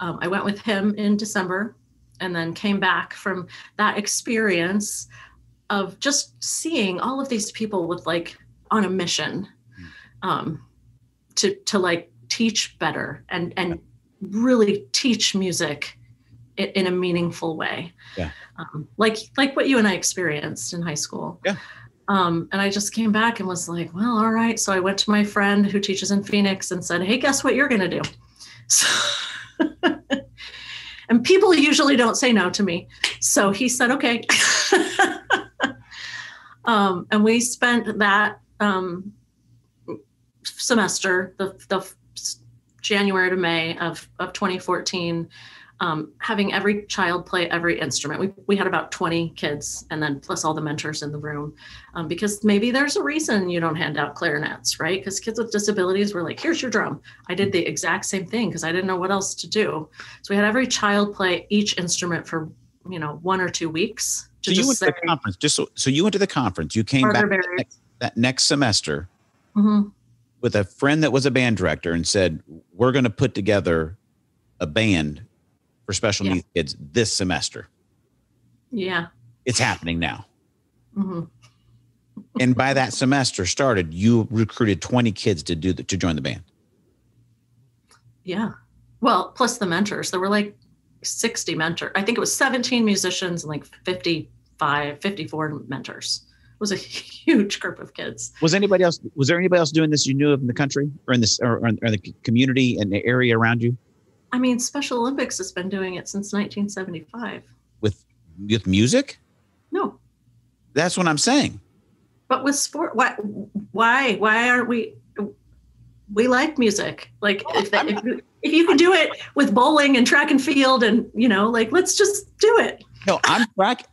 I went with him in December and then came back from that experience of just seeing all of these people with on a mission. to like teach better and really teach music in a meaningful way. Yeah. Like what you and I experienced in high school. Yeah. And I just came back and was like, well, all right. So I went to my friend who teaches in Phoenix and said, hey, guess what you're going to do? So, and people usually don't say no to me. So he said, okay. And we spent that semester, the January to May of 2014, having every child play every instrument. We had about 20 kids, and then plus all the mentors in the room, because maybe there's a reason you don't hand out clarinets, right? Because kids with disabilities were like, here's your drum. I did the exact same thing because I didn't know what else to do. So we had every child play each instrument for 1 or 2 weeks. So you went to the conference. So you went to the conference. You came back that next semester with a friend that was a band director and said, we're going to put together a band for special needs kids this semester. Yeah. It's happening now. And by that semester started, you recruited 20 kids to join the band. Yeah. Well, plus the mentors. There were like 60 mentors. I think it was 17 musicians and like 54 mentors. It was a huge group of kids. Was there anybody else doing this you knew of in the country or in this or the community and the area around you? I mean, Special Olympics has been doing it since 1975. With music? No. That's what I'm saying. But with sport, why aren't we like music? Like if you can do it with bowling and track and field and, let's just do it. No,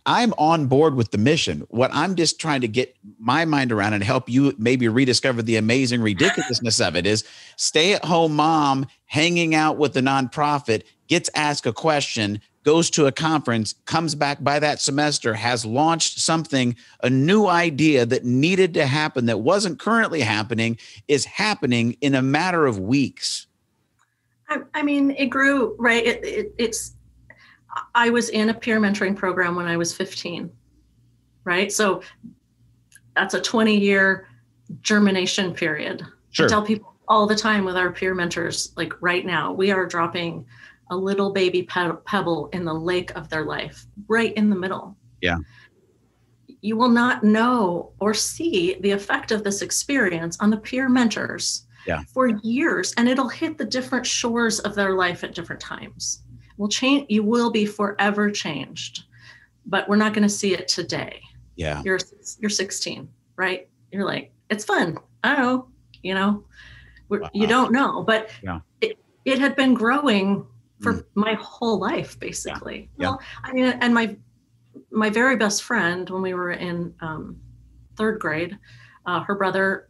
I'm on board with the mission. What I'm just trying to get my mind around and help you maybe rediscover the amazing ridiculousness of it is stay-at-home mom hanging out with the nonprofit, gets asked a question, goes to a conference, comes back by that semester, has launched something, a new idea that needed to happen that wasn't currently happening, is happening in a matter of weeks. I mean, it grew, right? I was in a peer mentoring program when I was 15, right? So that's a 20-year germination period. Sure. I tell people all the time with our peer mentors, like right now, we are dropping a little baby pebble in the lake of their life, right in the middle. Yeah. You will not know or see the effect of this experience on the peer mentors for years, and it'll hit the different shores of their life at different times. Will change. You will be forever changed, but we're not going to see it today. Yeah. You're 16, right? You're like, it's fun. I don't know, you don't know, but it had been growing for my whole life, basically. Yeah. Well, I mean, and my very best friend, when we were in 3rd grade, her brother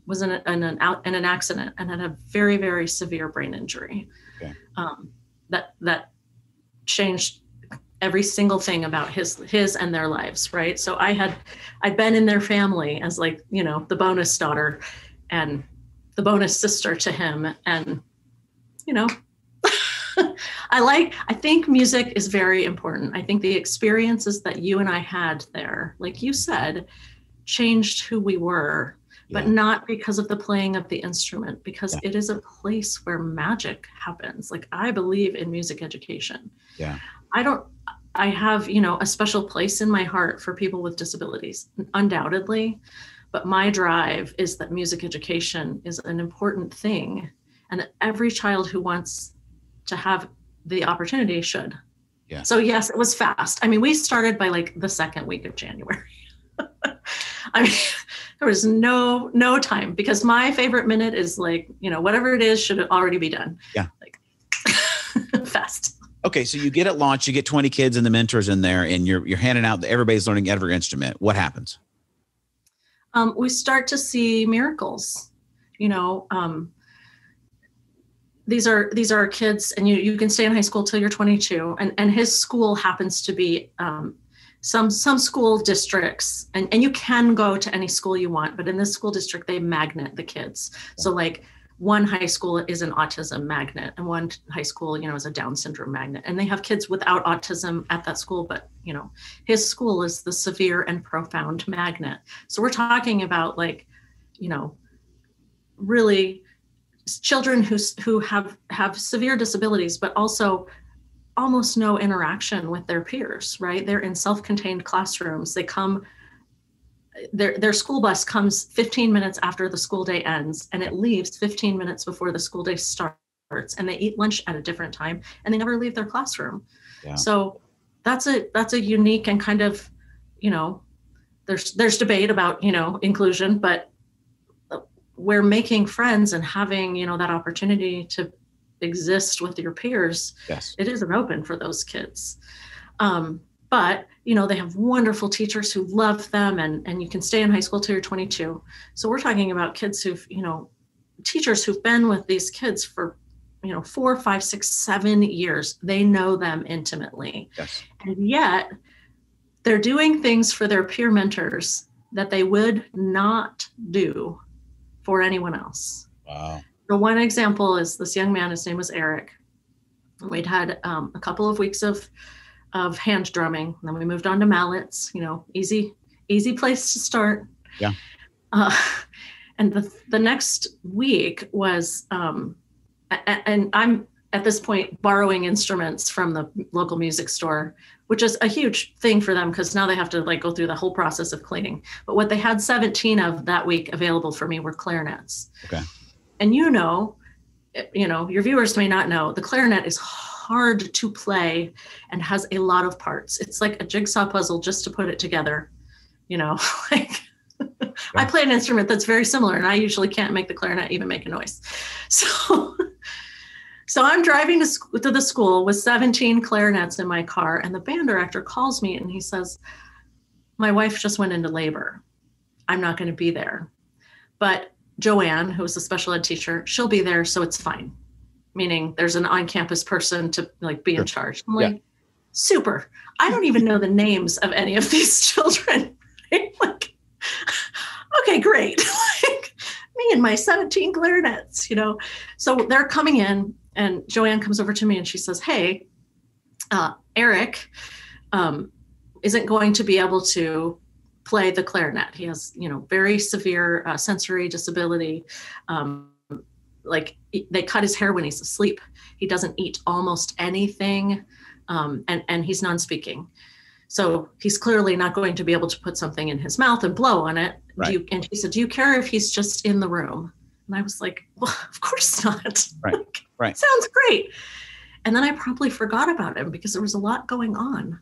was in an accident and had a very, very severe brain injury. Okay. That changed every single thing about his and their lives, right? So I'd been in their family as like, the bonus daughter and the bonus sister to him. And, I think music is very important. I think the experiences that you and I had there, like you said, changed who we were. But not because of the playing of the instrument, because it is a place where magic happens. Like I believe in music education. Yeah. I have, a special place in my heart for people with disabilities, undoubtedly. But my drive is that music education is an important thing and that every child who wants to have the opportunity should. Yeah. So yes, it was fast. I mean, we started by like the 2nd week of January. I mean, there was no time because my favorite minute is like, whatever it is should already be done. Yeah. Like fast. Okay. So you get it launched, you get 20 kids and the mentors in there and you're handing out, everybody's learning every instrument. What happens? We start to see miracles, these are kids and you can stay in high school till you're 22 and his school happens to be, some school districts, and you can go to any school you want, but in this school district, they magnet the kids. So like one high school is an autism magnet and one high school, is a Down syndrome magnet. And they have kids without autism at that school, but, his school is the severe and profound magnet. So we're talking about like, really children who have severe disabilities, but also almost no interaction with their peers, right? They're in self-contained classrooms. They come, their school bus comes 15 minutes after the school day ends, and it leaves 15 minutes before the school day starts, and they eat lunch at a different time, and they never leave their classroom. Yeah. So that's a unique and kind of, there's debate about, inclusion, but we're making friends and having, that opportunity to exist with your peers. Yes. It isn't open for those kids. But, they have wonderful teachers who love them, and you can stay in high school till you're 22. So we're talking about kids who've, teachers who've been with these kids for, 4, 5, 6, 7 years. They know them intimately. Yes. And yet they're doing things for their peer mentors that they would not do for anyone else. Wow. The one example is this young man, his name was Eric. We'd had a couple of weeks of hand drumming, and then we moved on to mallets, easy place to start. Yeah. And the next week was, and I'm at this point borrowing instruments from the local music store, which is a huge thing for them because now they have to go through the whole process of cleaning. But what they had 17 of that week available for me were clarinets. Okay. And your viewers may not know, the clarinet is hard to play and has a lot of parts. It's like a jigsaw puzzle just to put it together. I play an instrument that's very similar, and I usually can't make the clarinet even make a noise. So I'm driving to the school with 17 clarinets in my car, and the band director calls me and he says, "My wife just went into labor. I'm not going to be there. But Joanne, who's a special ed teacher, she'll be there, so it's fine." Meaning there's an on-campus person to be in charge. I'm like, super. I don't even know the names of any of these children. Right? Okay, great. Me and my 17 clarinets, So they're coming in, and Joanne comes over to me and she says, "Hey, Eric isn't going to be able to play the clarinet. He has, very severe sensory disability. They cut his hair when he's asleep. He doesn't eat almost anything, and he's non-speaking. So he's clearly not going to be able to put something in his mouth and blow on it." Right. And he said, "Do you care if he's just in the room?" And I was like, "Well, of course not." Right. Right. Sounds great. And then I promptly forgot about him because there was a lot going on.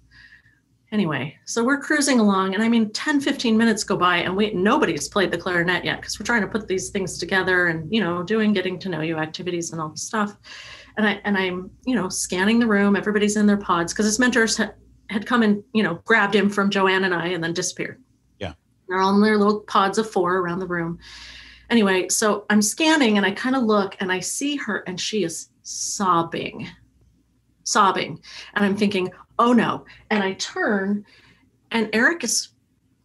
Anyway, so we're cruising along, and 10, 15 minutes go by, and nobody's played the clarinet yet because we're trying to put these things together and, doing getting to know you activities and all this stuff. And I'm, scanning the room. Everybody's in their pods because his mentors had come and, grabbed him from Joanne and I and then disappeared. Yeah. They're all in their little pods of 4 around the room. Anyway, so I'm scanning and I kind of look and I see her and she is sobbing. And I'm thinking, oh no. And I turn and Eric is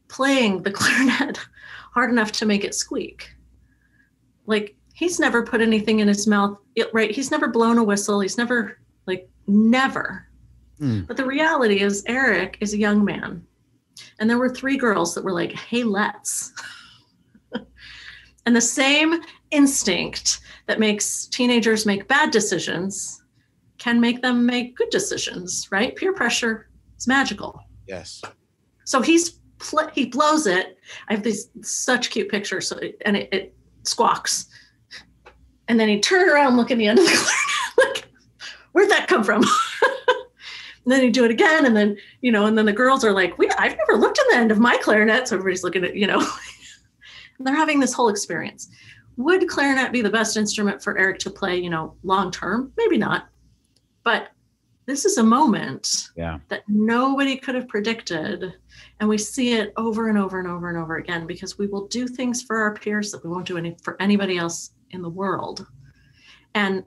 playing the clarinet hard enough to make it squeak. He's never put anything in his mouth, right? He's never blown a whistle. He's never, never. But the reality is Eric is a young man. And there were 3 girls that were like, "Hey, let's." And the same instinct that makes teenagers make bad decisions can make them make good decisions, right? Peer pressure is magical. Yes. So he blows it. I have these such cute pictures, and it squawks. And then he turned around, look at the end of the clarinet, where'd that come from? And then he'd do it again, and then, and then the girls are like, I've never looked at the end of my clarinet. So everybody's looking at, and they're having this whole experience. Would clarinet be the best instrument for Eric to play, long term? Maybe not. But this is a moment that nobody could have predicted. And we see it over and over and over and over again, because we will do things for our peers that we won't do for anybody else in the world. And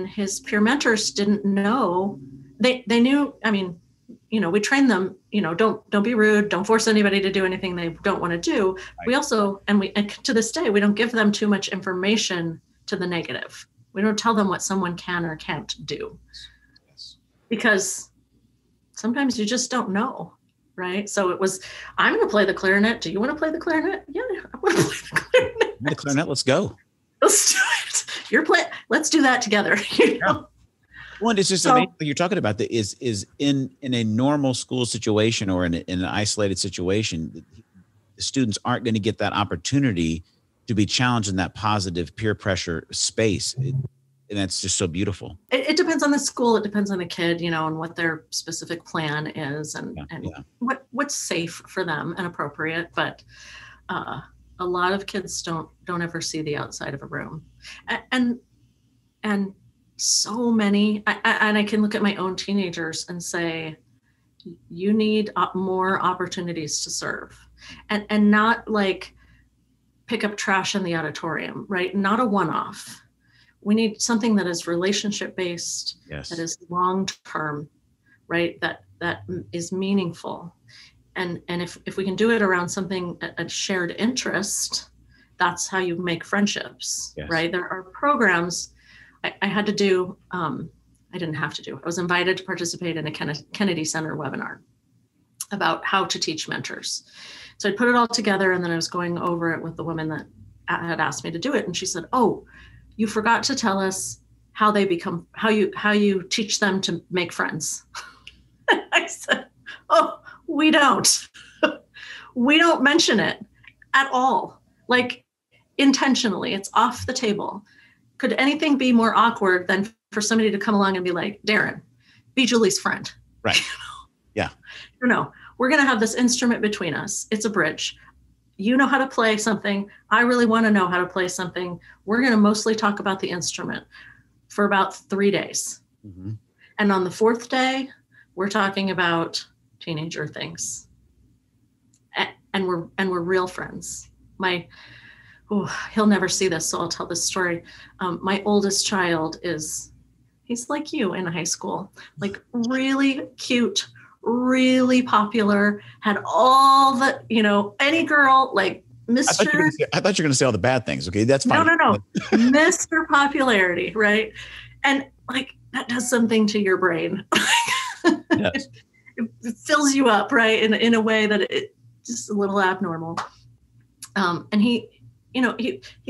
his peer mentors didn't know. They knew, we train them, don't be rude, don't force anybody to do anything they don't want to do. Right. We also, and to this day, we don't give them too much information to the negative. We don't tell them what someone can or can't do. Yes. Because sometimes you just don't know, right? So it was, I'm going to play the clarinet. Do you want to play the clarinet? Yeah, I want to play the clarinet. The clarinet, let's go. let's do it. Your plan. Let's do that together. You know? Well, it's just amazing what you're talking about that is in a normal school situation or in an isolated situation, the students aren't going to get that opportunity to be challenged in that positive peer pressure space. And that's just so beautiful. It depends on the school. It depends on the kid, you know, and what their specific plan is and what's safe for them and appropriate. But a lot of kids don't ever see the outside of a room. And so many, and I can look at my own teenagers and say, you need more opportunities to serve and not like pick up trash in the auditorium, right? Not a one-off. We need something that is relationship based, that is long-term, right? That is meaningful. And if we can do it around something, a shared interest, that's how you make friendships, right? There are programs I had to do, I didn't have to do. I was invited to participate in a Kennedy Center webinar about how to teach mentors. So I put it all together and then I was going over it with the woman that had asked me to do it. And she said, oh, you forgot to tell us how you teach them to make friends. I said, oh, we don't. We don't mention it at all. Like intentionally, it's off the table. Could anything be more awkward than for somebody to come along and be like, Daron, be Julie's friend? Right. Yeah. We're going to have this instrument between us. It's a bridge. You know how to play something. I really want to know how to play something. We're going to mostly talk about the instrument for about 3 days. Mm-hmm. And on the 4th day, we're talking about teenager things. And we're real friends. He'll never see this, so I'll tell this story. My oldest child he's like you in high school, like really cute, really popular, had all the, any girl, like Mr. I thought you were going to say all the bad things. Okay, that's fine. No. Mr. Popularity, right? And like that does something to your brain. Yes. It fills you up, right? In a way that it just a little abnormal. And he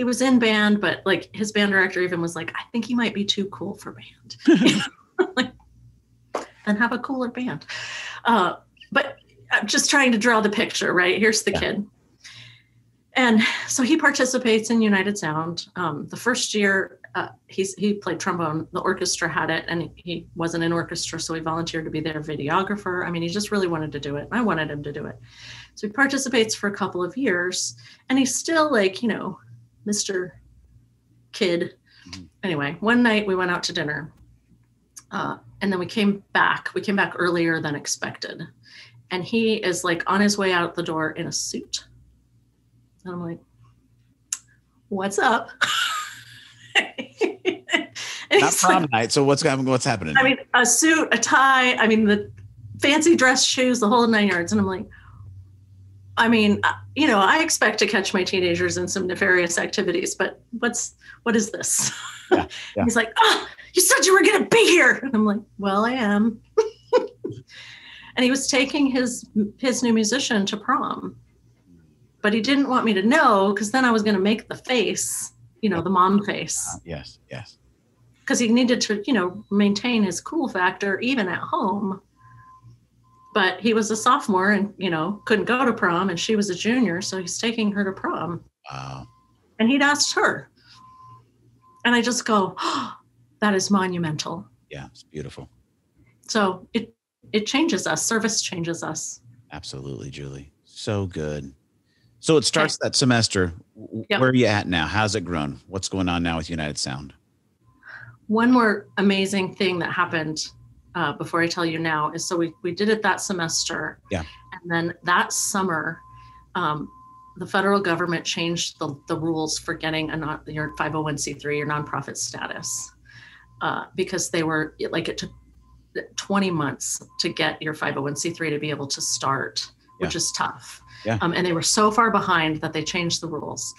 was in band, but like his band director even was like, I think he might be too cool for band. Then have a cooler band. But I'm just trying to draw the picture, right? Here's the kid. And so he participates in United Sound. The first year he played trombone, the orchestra had it, and he wasn't in orchestra, so he volunteered to be their videographer. I mean, he just really wanted to do it. I wanted him to do it. So he participates for a couple of years, and he's still like, Mr. Kid. Mm-hmm. Anyway, one night we went out to dinner, and then we came back earlier than expected. And he is like on his way out the door in a suit. And I'm like, what's up? Not prom night. So what's happening? I mean, a suit, a tie, the fancy dress shoes, the whole 9 yards. And I'm like, I expect to catch my teenagers in some nefarious activities, but what is this? Yeah. He's like, oh, you said you were going to be here. And I'm like, well, I am. And he was taking his new musician to prom, but he didn't want me to know because then I was going to make the face, the mom face. Yes. Because he needed to, maintain his cool factor even at home. But he was a sophomore and, couldn't go to prom, and she was a junior, so he's taking her to prom. Wow. And he'd asked her. And I just go, oh, that is monumental. Yeah, it's beautiful. So it changes us. Service changes us. Absolutely, Julie. So good. So it starts that semester. Yep. Where are you at now? How's it grown? What's going on now with United Sound? One more amazing thing that happened before I tell you now is, so we did it that semester. Yeah. And then that summer, the federal government changed the rules for getting your 501c3, your nonprofit status, because they were like, it took 20 months to get your 501c3 to be able to start, which is tough. Yeah. And they were so far behind that they changed the rules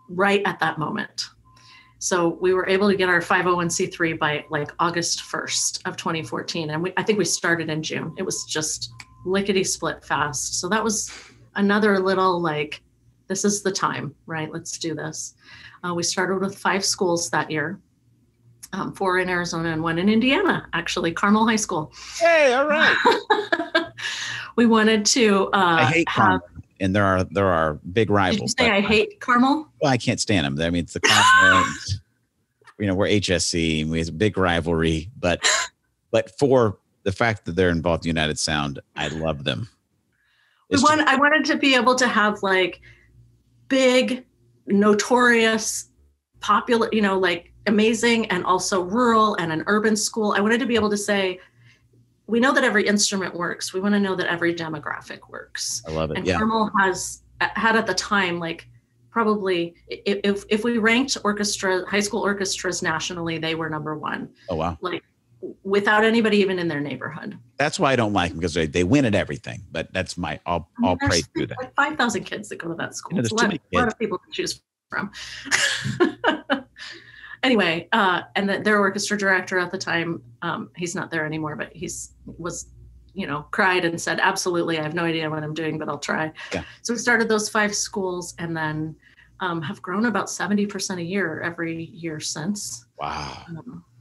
right at that moment. So we were able to get our 501c3 by like August 1st of 2014. And I think we started in June. It was just lickety split fast. So that was another little like this is the time, right? Let's do this. We started with 5 schools that year, 4 in Arizona and 1 in Indiana, actually, Carmel High School. Hey, all right. We wanted to I hate Carmel, and there are big rivals. Did you say I hate Carmel? Well, I can't stand them. I mean, it's the Carmel. We're HSC, and we have a big rivalry. But for the fact that they're involved in United Sound, I love them. I wanted to be able to have like big, notorious, popular, like amazing, and also rural and an urban school. I wanted to be able to say, we know that every instrument works. We want to know that every demographic works. I love it. And yeah. Carmel had at the time, like probably if we ranked high school orchestras nationally, they were number 1. Oh, wow. Like without anybody even in their neighborhood. That's why I don't like them, because they win at everything. But that's I'll pray through that. Like 5,000 kids that go to that school. There's a lot of people to choose from. Anyway, and their orchestra director at the time, he's not there anymore, but was cried and said, absolutely, I have no idea what I'm doing, but I'll try. Yeah. So we started those 5 schools, and then have grown about 70% a year every year since. Wow.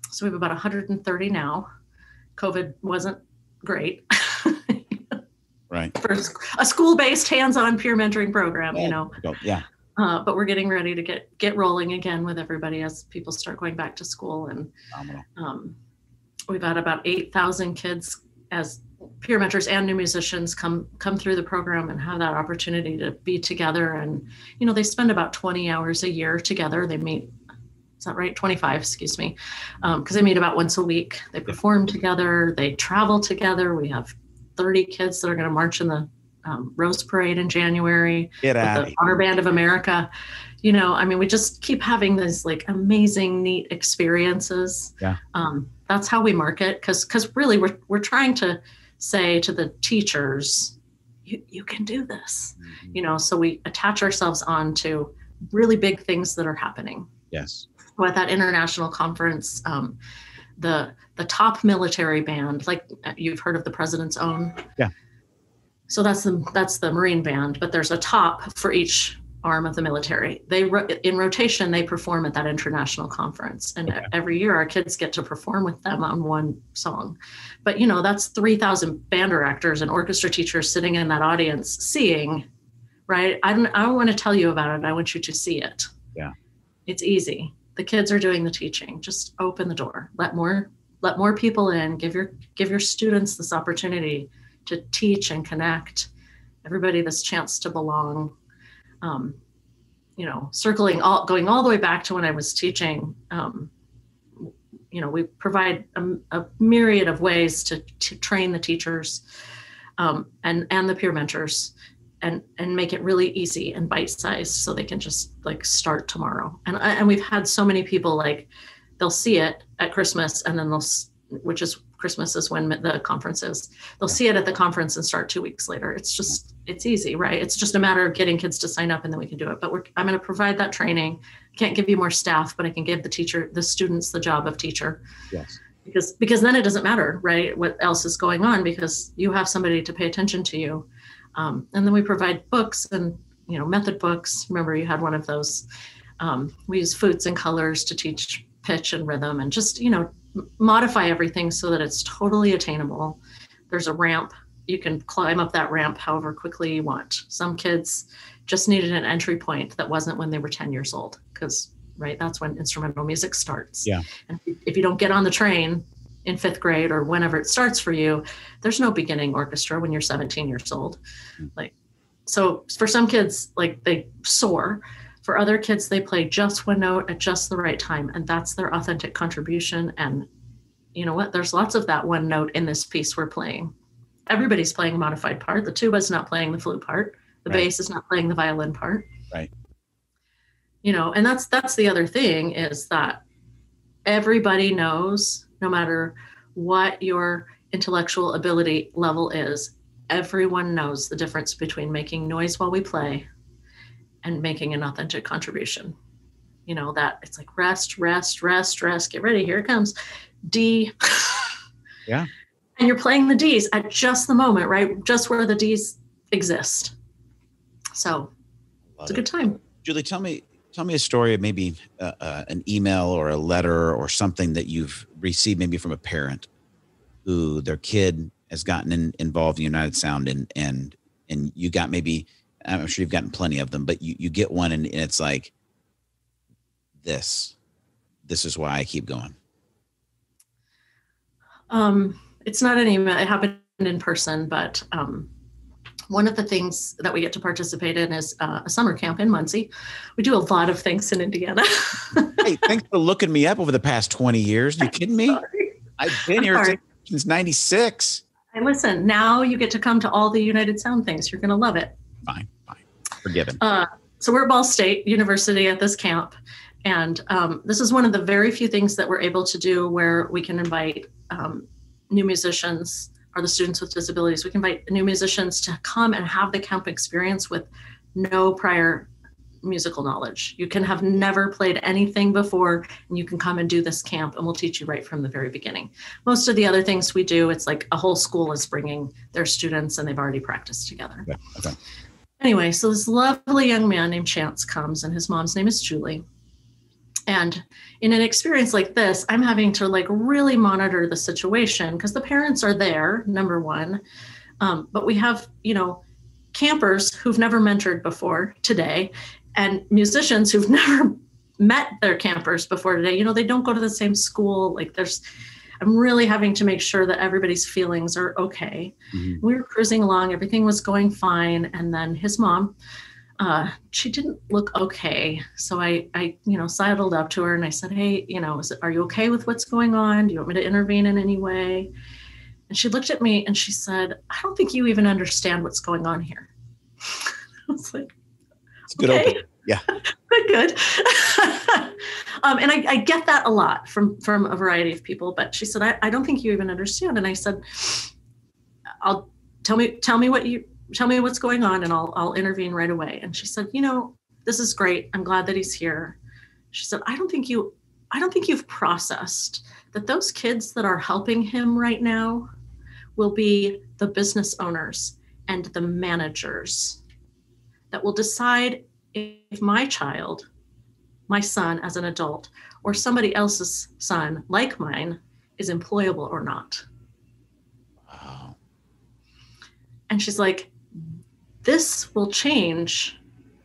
So we have about 130 now. COVID wasn't great. Right. For a school-based hands-on peer mentoring program, Yeah. But we're getting ready to get rolling again with everybody as people start going back to school. And we've had about 8,000 kids as peer mentors and new musicians come through the program and have that opportunity to be together. And, they spend about 20 hours a year together. They meet, is that right? 25, excuse me. Because they meet about once a week. They perform together. They travel together. We have 30 kids that are going to march in the Rose Parade in January with the Honor Band of America. We just keep having these like amazing, neat experiences. Yeah. That's how we market, because really we're trying to say to the teachers, you can do this. Mm-hmm. So we attach ourselves on to really big things that are happening. Yes. At that international conference, the top military band, like you've heard of the President's Own. Yeah. So that's the Marine band, but there's a top for each arm of the military. In rotation, they perform at that international conference. And every year our kids get to perform with them on one song. But, that's 3,000 band directors and orchestra teachers sitting in that audience seeing, right? I don't want to tell you about it. I want you to see it. Yeah. It's easy. The kids are doing the teaching. Just open the door. Let more people in. Give your students this opportunity to teach and connect, everybody this chance to belong. Going all the way back to when I was teaching, we provide a myriad of ways to train the teachers and the peer mentors and make it really easy and bite-sized so they can just like start tomorrow. And we've had so many people, like they'll see it at Christmas, and then Christmas is when the conference is. They'll see it at the conference and start 2 weeks later. It's easy, right? It's just a matter of getting kids to sign up, and then we can do it. But I'm going to provide that training. I can't give you more staff, but I can give the students the job of teacher. Yes. Because then it doesn't matter, right, what else is going on, because you have somebody to pay attention to you. And then we provide books and, method books. Remember, you had one of those. We use foods and colors to teach pitch and rhythm, and just, modify everything so that it's totally attainable. There's a ramp. You can climb up that ramp however quickly you want. Some kids just needed an entry point that wasn't when they were 10 years old, because, right, that's when instrumental music starts. Yeah. And if you don't get on the train in 5th grade or whenever it starts for you, there's no beginning orchestra when you're 17 years old. So for some kids, like, they soar. For other kids, they play just one note at just the right time, and that's their authentic contribution. And you know what? There's lots of that one note in this piece we're playing. Everybody's playing a modified part. The tuba's not playing the flute part. The bass is not playing the violin part. Right. And that's the other thing, is that everybody knows, no matter what your intellectual ability level is, everyone knows the difference between making noise while we play and making an authentic contribution. That it's like rest, get ready, here it comes. D. Yeah. And you're playing the Ds at just the moment, right? Just where the Ds exist. So It's a good time. Julie, tell me a story of maybe an email or a letter or something that you've received maybe from a parent who their kid has gotten involved in United Sound and you got maybe, I'm sure you've gotten plenty of them, but you get one and it's like, this is why I keep going. It's not an email. It happened in person, but one of the things that we get to participate in is a summer camp in Muncie. We do a lot of things in Indiana. Hey, thanks for looking me up over the past 20 years. You kidding me? I've been here since 96. And listen, now you get to come to all the United Sound things. You're going to love it. Fine. Forgiven. So we're at Ball State University at this camp. And this is one of the very few things that we're able to do where we can invite new musicians or the students with disabilities. We can invite new musicians to come and have the camp experience with no prior musical knowledge. You can have never played anything before, and you can come and do this camp, and we'll teach you right from the very beginning. Most of the other things we do, it's like a whole school is bringing their students, and they've already practiced together. Yeah, okay. Anyway, so this lovely young man named Chance comes, and his mom's name is Julie. And in an experience like this, I'm having to like really monitor the situation because the parents are there, number one. But we have, campers who've never mentored before today and musicians who've never met their campers before today. They don't go to the same school. I'm really having to make sure that everybody's feelings are okay. Mm-hmm. We were cruising along, everything was going fine. And then his mom, she didn't look okay. So I sidled up to her and I said, hey, are you okay with what's going on? Do you want me to intervene in any way? And she looked at me and she said, I don't think you even understand what's going on here. I was like, it's a good okay. opening. Yeah. good. And I get that a lot from a variety of people, but she said, I don't think you even understand. And I said, tell me what's going on and I'll intervene right away. And she said, this is great. I'm glad that he's here. She said, I don't think you've processed that those kids that are helping him right now will be the business owners and the managers that will decide if my child, my son as an adult, or somebody else's son like mine is employable or not. Wow. And she's like, this will change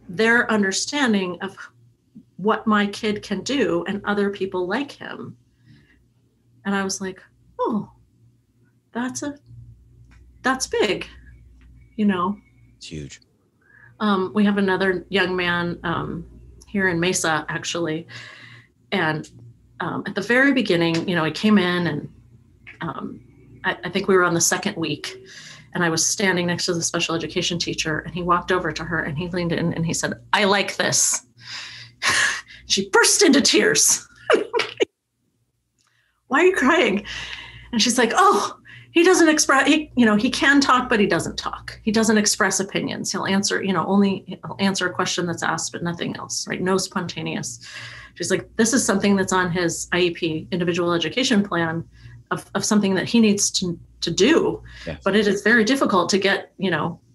their understanding of what my kid can do and other people like him. And I was like, oh, that's big, It's huge. We have another young man here in Mesa, actually. And at the very beginning, he came in and I think we were on the second week and I was standing next to the special education teacher and he walked over to her and he leaned in and he said, I like this. She burst into tears. Why are you crying? And she's like, oh, he doesn't express, he can talk, but he doesn't talk. He doesn't express opinions. He'll answer, he'll answer a question that's asked, but nothing else, right? No spontaneous. She's like, this is something that's on his IEP, individual education plan of something that he needs to do. Yes. But it is very difficult to get,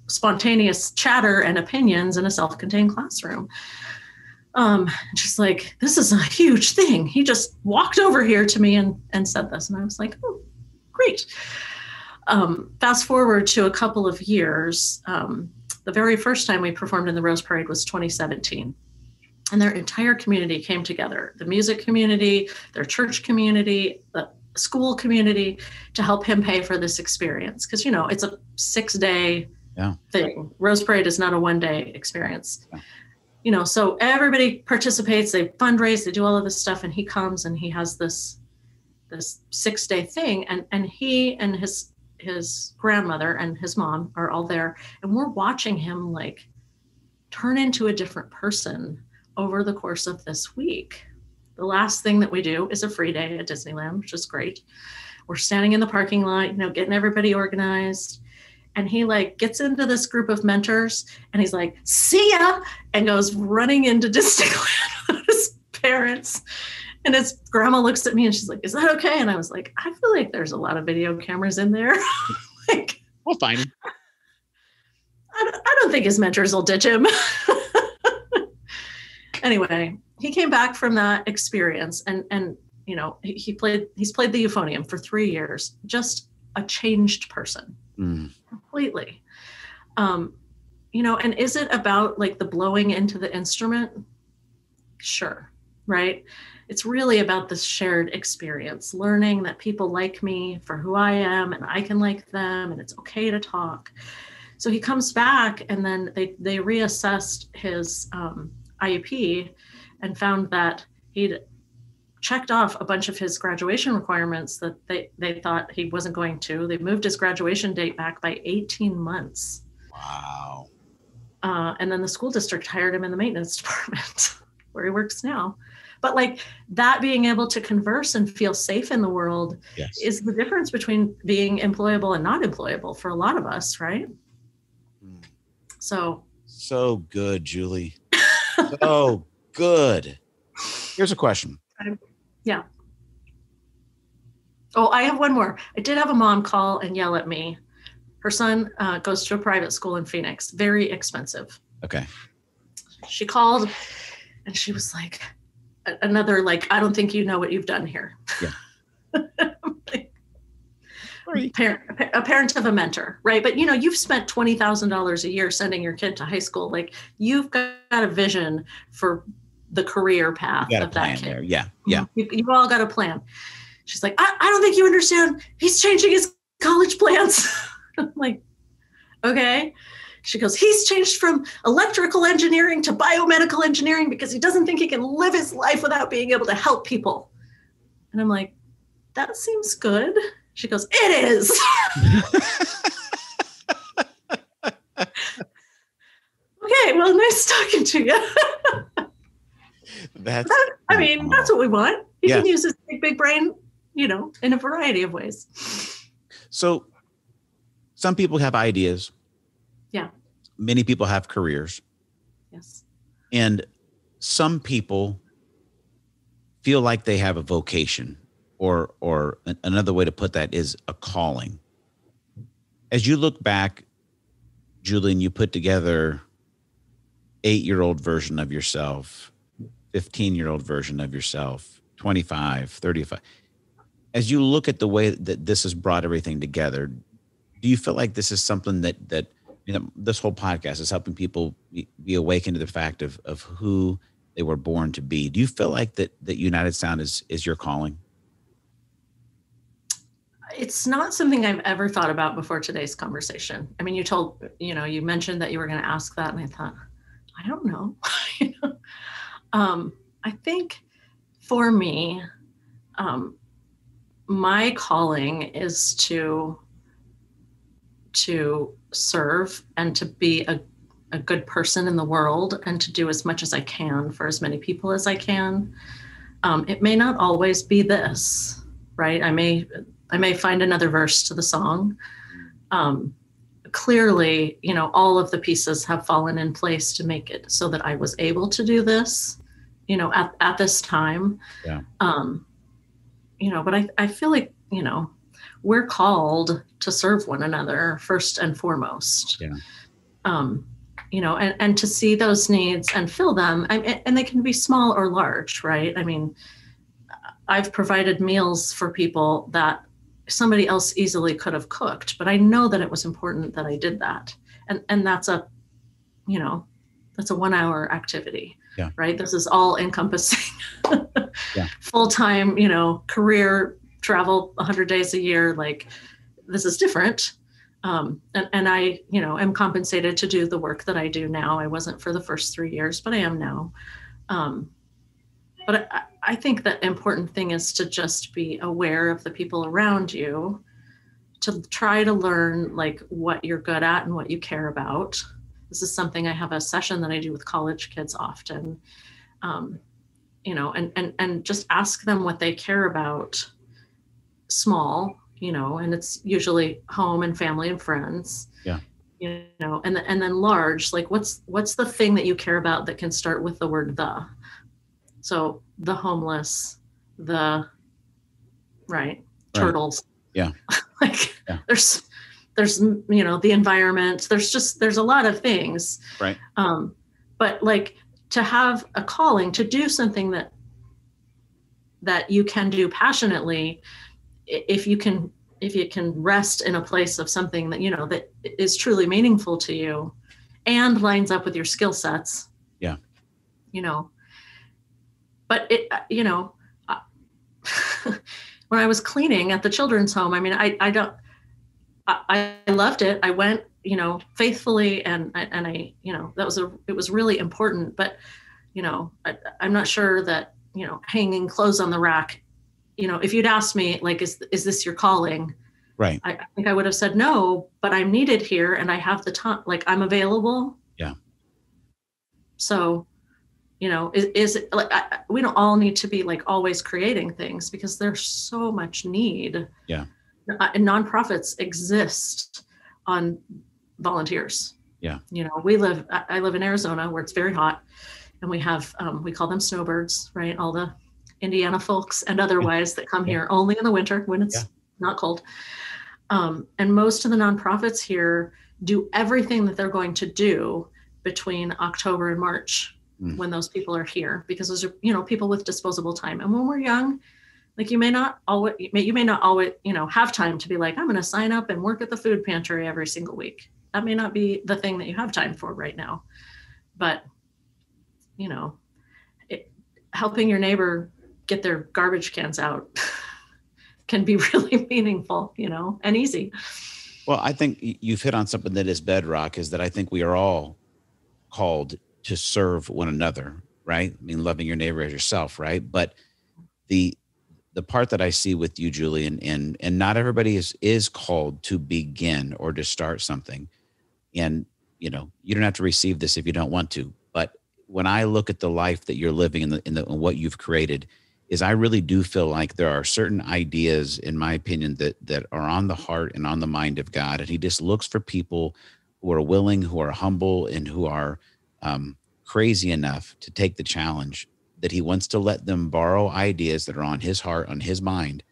spontaneous chatter and opinions in a self-contained classroom. And she's like, this is a huge thing. He just walked over here to me and said this. And I was like, oh, great. Fast forward to a couple of years. The very first time we performed in the Rose Parade was 2017. And their entire community came together, the music community, their church community, the school community, to help him pay for this experience. Because, it's a 6-day thing. Rose Parade is not a 1-day experience. Yeah. So everybody participates, they fundraise, they do all of this stuff, and he comes and he has this 6-day thing, and he and his grandmother and his mom are all there, and we're watching him like turn into a different person over the course of this week. The last thing that we do is a free day at Disneyland, which is great. We're standing in the parking lot, getting everybody organized. And he gets into this group of mentors and he's like, see ya, and goes running into Disneyland with his parents. And his grandma looks at me and she's like, is that okay? And I was like, I feel like there's a lot of video cameras in there. We'll find him. I don't think his mentors will ditch him. Anyway, he came back from that experience and he's played the euphonium for 3 years, just a changed person completely. And is it about like the blowing into the instrument? Sure. Right. It's really about this shared experience, learning that people like me for who I am and I can like them and it's okay to talk. So he comes back and then they reassessed his IEP and found that he'd checked off a bunch of his graduation requirements that they thought he wasn't going to. They moved his graduation date back by 18 months. Wow. And then the school district hired him in the maintenance department where he works now. But like that being able to converse and feel safe in the world is the difference between being employable and not employable for a lot of us, right? So good, Julie. So good. Here's a question. Yeah. Oh, I have one more. I did have a mom call and yell at me. Her son goes to a private school in Phoenix, very expensive. Okay. She called and she was like, another, like, I don't think you know what you've done here. Yeah. A parent of a mentor, right? But you've spent $20,000 a year sending your kid to high school. Like you've got a vision for the career path of that kid. There. Yeah. Yeah. You've all got a plan. She's like, I don't think you understand. He's changing his college plans. I'm like, okay. She goes, he's changed from electrical engineering to biomedical engineering because he doesn't think he can live his life without being able to help people. And I'm like, that seems good. She goes, it is. Okay, well, nice talking to you. That's what we want. He can use his big brain, in a variety of ways. So some people have ideas. Yeah. Many people have careers. Yes. And some people feel like they have a vocation, or another way to put that is a calling. As you look back, Julian, you put together 8-year-old version of yourself, 15-year-old version of yourself, 25, 35. As you look at the way that this has brought everything together, do you feel like this is something that this whole podcast is helping people be awakened to the fact of who they were born to be? Do you feel like that United Sound is your calling? It's not something I've ever thought about before today's conversation. I mean, you mentioned that you were going to ask that, and I thought, I don't know. I think for me, my calling is to serve and to be a good person in the world and to do as much as I can for as many people as I can. It may not always be this, right? I may find another verse to the song. Clearly, all of the pieces have fallen in place to make it so that I was able to do this, at this time. Yeah. But I feel like, we're called to serve one another first and foremost. Yeah. And to see those needs and fill them, and they can be small or large, right? I mean, I've provided meals for people that somebody else easily could have cooked, but I know that it was important that I did that. And that's a 1-hour activity, yeah. Right? This is all encompassing, yeah. Full-time, career, travel 100 days a year. Like this is different. And I, am compensated to do the work that I do now. I wasn't for the first 3 years, but I am now. But I think the important thing is to just be aware of the people around you, to try to learn like what you're good at and what you care about. This is something I have a session that I do with college kids often, and just ask them what they care about, small, and it's usually home and family and friends. Yeah. And then large, like what's the thing that you care about that can start with the word the. So the homeless, turtles. Yeah. There's the environment, there's a lot of things. Right. But like to have a calling to do something that you can do passionately, if you can rest in a place of something that, that is truly meaningful to you and lines up with your skill sets. Yeah. But when I was cleaning at the children's home, I mean, I loved it. I went, faithfully, and I, it was really important, but, I'm not sure that, hanging clothes on the rack, if you'd asked me, like, is this your calling? Right. I think I would have said no, but I'm needed here and I have the time, like, I'm available. Yeah. So, is it like, we don't all need to be like always creating things, because there's so much need. Yeah. And nonprofits exist on volunteers. Yeah. I live in Arizona, where it's very hot, and we have, we call them snowbirds, right? All the Indiana folks and otherwise that come here only in the winter when it's not cold. And most of the nonprofits here do everything that they're going to do between October and March when those people are here, because those are, people with disposable time. And when we're young, like, you may not always, have time to be like, I'm going to sign up and work at the food pantry every single week. That may not be the thing that you have time for right now, but, helping your neighbor get their garbage cans out can be really meaningful, and easy. Well, I think you've hit on something that is bedrock, is that I think we are all called to serve one another, right? I mean, loving your neighbor as yourself, right? But the part that I see with you, Julie, and not everybody is called to begin or to start something. And, you don't have to receive this if you don't want to. But when I look at the life that you're living in what you've created, is I really do feel like there are certain ideas, in my opinion, that are on the heart and on the mind of God. And he just looks for people who are willing, who are humble, and who are crazy enough to take the challenge, that he wants to let them borrow ideas that are on his heart, on his mind,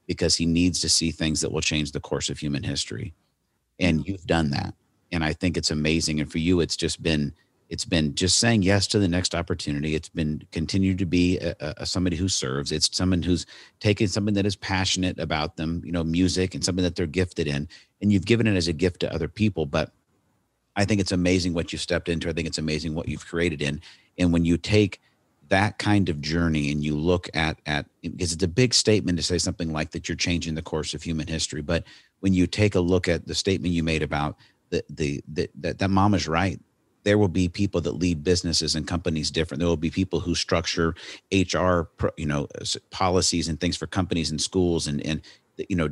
because he needs to see things that will change the course of human history. And you've done that. And I think it's amazing. And for you, it's been just saying yes to the next opportunity. It's been continued to be somebody who serves. It's someone who's taken something that is passionate about them, music, and something that they're gifted in, and you've given it as a gift to other people. But I think it's amazing what you've stepped into. I think it's amazing what you've created in. And when you take that kind of journey and you look at, because it's a big statement to say something like that, you're changing the course of human history. But when you take a look at the statement you made about that mom is right. There will be people that lead businesses and companies different. There will be people who structure HR, policies and things for companies and schools and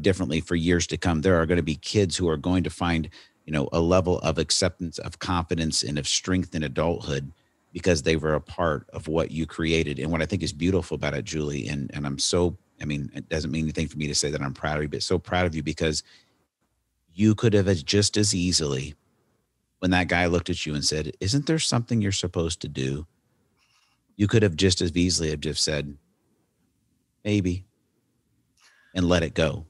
differently for years to come. There are going to be kids who are going to find, a level of acceptance, of confidence, and of strength in adulthood, because they were a part of what you created. And what I think is beautiful about it, Julie, and I'm so, it doesn't mean anything for me to say that I'm proud of you, but so proud of you, because you could have just as easily, when that guy looked at you and said, isn't there something you're supposed to do? You could have just as easily have just said, maybe, and let it go.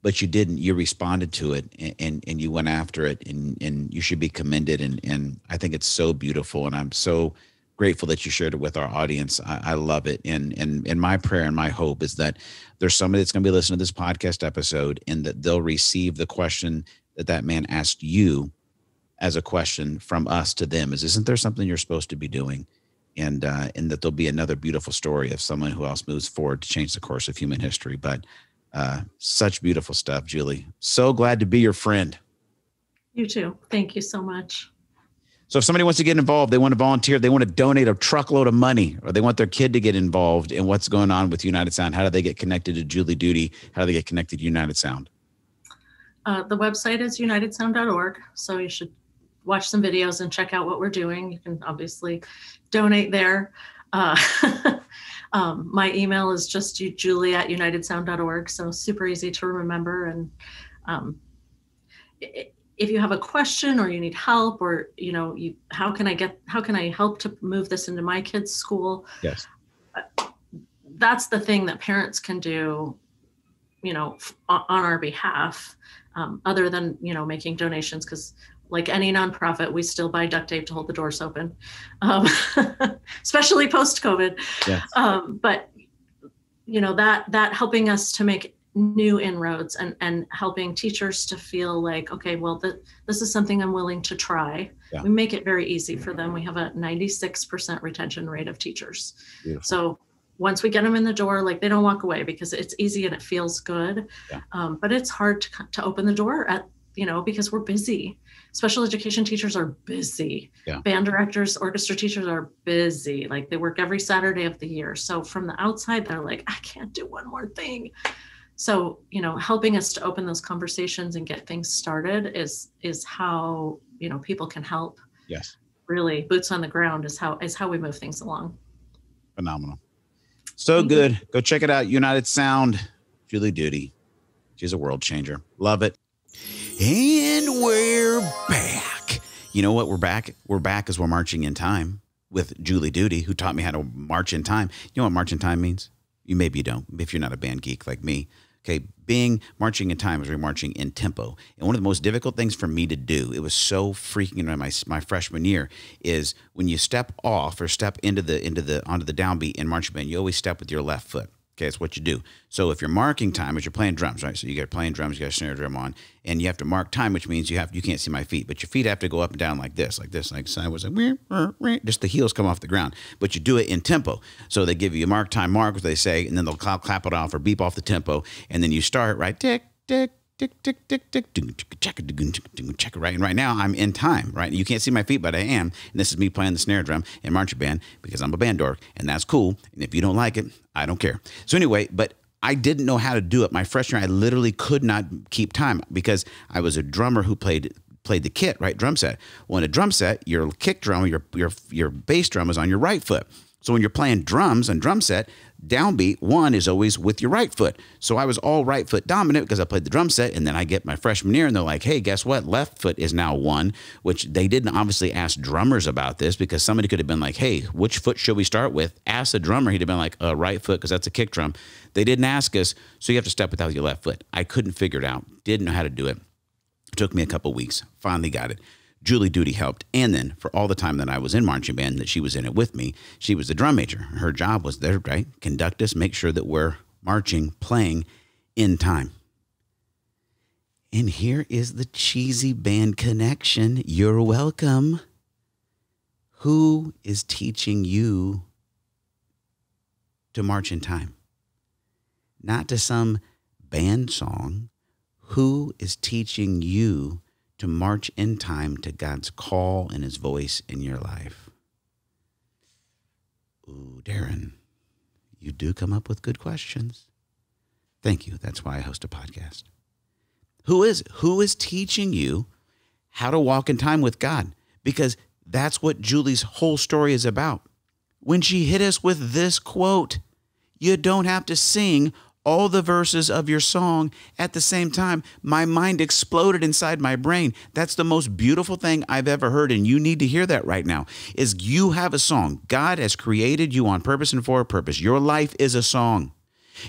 But you didn't. You responded to it and you went after it, and you should be commended. And I think it's so beautiful. And I'm so grateful that you shared it with our audience. I love it. And my prayer and my hope is that there's somebody that's going to be listening to this podcast episode, and that they'll receive the question that man asked you as a question from us to them, isn't there something you're supposed to be doing? And that there'll be another beautiful story of someone who else moves forward to change the course of human history. But such beautiful stuff, Julie. So glad to be your friend. You too. Thank you so much. So if somebody wants to get involved, they want to volunteer, they want to donate a truckload of money, or they want their kid to get involved in what's going on with United Sound, how do they get connected to Julie Duty? How do they get connected to United Sound? The website is unitedsound.org. So you should watch some videos and check out what we're doing. You can obviously donate there. My email is just julie@unitedsound.org. So super easy to remember. And if you have a question or you need help, or, how can I help to move this into my kid's school? Yes. That's the thing that parents can do, on our behalf, other than, making donations. 'Cause like any nonprofit, we still buy duct tape to hold the doors open, especially post-COVID. Yes. But that helping us to make new inroads and helping teachers to feel like, okay, well, this is something I'm willing to try. Yeah. We make it very easy for them. We have a 96% retention rate of teachers. Beautiful. So once we get them in the door, like, they don't walk away because it's easy and it feels good. Yeah. But it's hard to open the door because we're busy. Special education teachers are busy. Yeah. Band directors, orchestra teachers are busy. Like, they work every Saturday of the year. So from the outside, they're like, I can't do one more thing. So, helping us to open those conversations and get things started is how, people can help. Yes. Really, boots on the ground is how we move things along. Phenomenal. So good. Go check it out. United Sound, Julie Duty. She's a world changer. Love it. And we're back. You know what? We're back. We're back as we're marching in time with Julie Duty, who taught me how to march in time. You know what march in time means? Maybe you don't, if you're not a band geek like me. Okay, marching in time is we're marching in tempo. And one of the most difficult things for me to do, it was so freaking my freshman year, is when you step off or step onto the downbeat in marching band, you always step with your left foot. Okay, it's what you do. So if you're marking time, as you're playing drums, right? So you got playing drums, you got a snare drum on, and you have to mark time, which means you can't see my feet, but your feet have to go up and down like sideways, like just the heels come off the ground. But you do it in tempo. So they give you a mark time mark, what they say, and then they'll clap it off or beep off the tempo, and then you start right tick tick tick tick tick tick check it right. And right now I'm in time, right? You can't see my feet, but I am. And this is me playing the snare drum in marching band because I'm a band dork, and that's cool. And if you don't like it, I don't care. So anyway, but I didn't know how to do it. My freshman year, I literally could not keep time because I was a drummer who played the kit, right? Drum set. Well, in a drum set, your kick drum, your bass drum is on your right foot. So when you're playing drums and drum set, downbeat one is always with your right foot. So I was all right foot dominant because I played the drum set, and then I get my freshman year and they're like, hey, guess what? Left foot is now one, which they didn't obviously ask drummers about this because somebody could have been like, hey, which foot should we start with? Ask the drummer. He'd have been like, right foot because that's a kick drum. They didn't ask us, so you have to step without your left foot. I couldn't figure it out. Didn't know how to do it. It took me a couple weeks. Finally got it. Julie Duty helped. And then for all the time that I was in marching band, that she was in it with me, she was the drum major. Her job was there, right? Conduct us, make sure that we're marching, playing in time. And here is the cheesy band connection. You're welcome. Who is teaching you to march in time? Not to some band song. Who is teaching you to march in time to God's call and his voice in your life? Ooh, Daron, you do come up with good questions. Thank you. That's why I host a podcast. Who is teaching you how to walk in time with God? Because that's what Julie's whole story is about. When she hit us with this quote, you don't have to sing all the verses of your song at the same time. My mind exploded inside my brain. That's the most beautiful thing I've ever heard, and you need to hear that right now, is you have a song. God has created you on purpose and for a purpose. Your life is a song.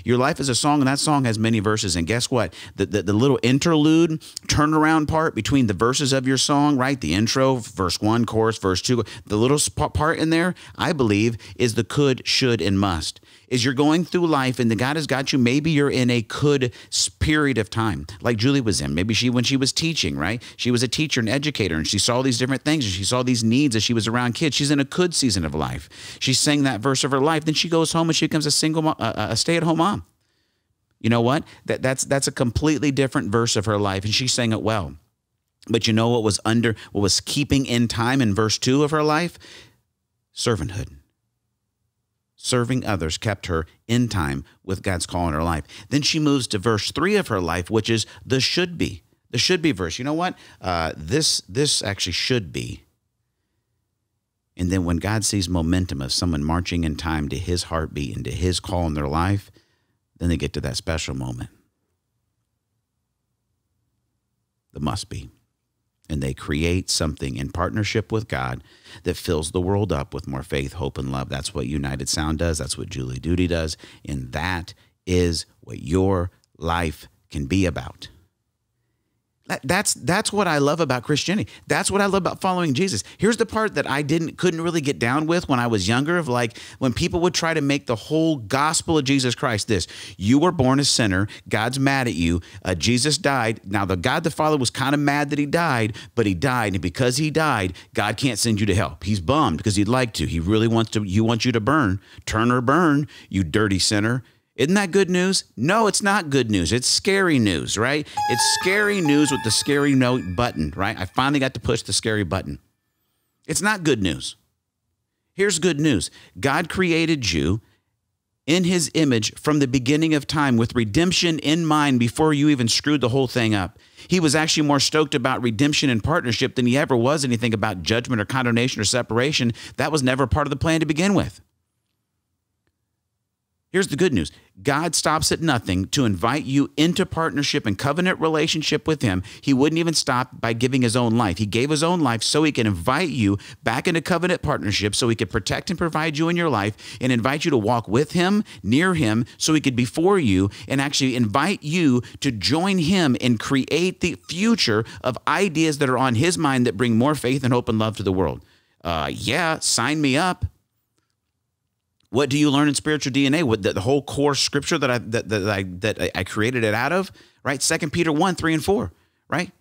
Your life is a song, and that song has many verses. And guess what? The little interlude, turnaround part between the verses of your song, right? The intro, verse 1, chorus, verse 2, the little part in there, I believe, is the could, should, and must. Is you're going through life and God has got you, maybe you're in a could period of time, like Julie was in. Maybe when she was teaching, right? She was a teacher and educator, and she saw these different things, and she saw these needs as she was around kids. She's in a could season of life. She sang that verse of her life. Then she goes home and she becomes a stay-at-home mom. You know what? That's a completely different verse of her life, and she sang it well. But you know what was keeping in time in verse 2 of her life? Servanthood. Serving others kept her in time with God's call in her life. Then she moves to verse 3 of her life, which is the should be verse. You know what? This actually should be. And then when God sees momentum of someone marching in time to his heartbeat and to his call in their life, then they get to that special moment. The must be. And they create something in partnership with God that fills the world up with more faith, hope, and love. That's what United Sound does. That's what Julie Duty does. And that is what your life can be about. That's what I love about Christianity. That's what I love about following Jesus. Here's the part that I couldn't really get down with when I was younger, of like when people would try to make the whole gospel of Jesus Christ this: you were born a sinner, God's mad at you, Jesus died. Now the God the Father was kind of mad that he died, but he died, and because he died, God can't send you to hell. He's bummed because he'd like to. He really wants to. He wants you to turn or burn, you dirty sinner. Isn't that good news? No, it's not good news. It's scary news, right? It's scary news with the scary note button, right? I finally got to push the scary button. It's not good news. Here's good news. God created you in his image from the beginning of time with redemption in mind before you even screwed the whole thing up. He was actually more stoked about redemption and partnership than he ever was anything about judgment or condemnation or separation. That was never part of the plan to begin with. Here's the good news. God stops at nothing to invite you into partnership and covenant relationship with him. He wouldn't even stop by giving his own life. He gave his own life so he can invite you back into covenant partnership, so he could protect and provide you in your life and invite you to walk with him, near him, so he could be for you and actually invite you to join him and create the future of ideas that are on his mind that bring more faith and hope and love to the world. Yeah, sign me up. What do you learn in spiritual DNA? What the whole core scripture that I created it out of, right? 2 Peter 1, 3, and 4, right?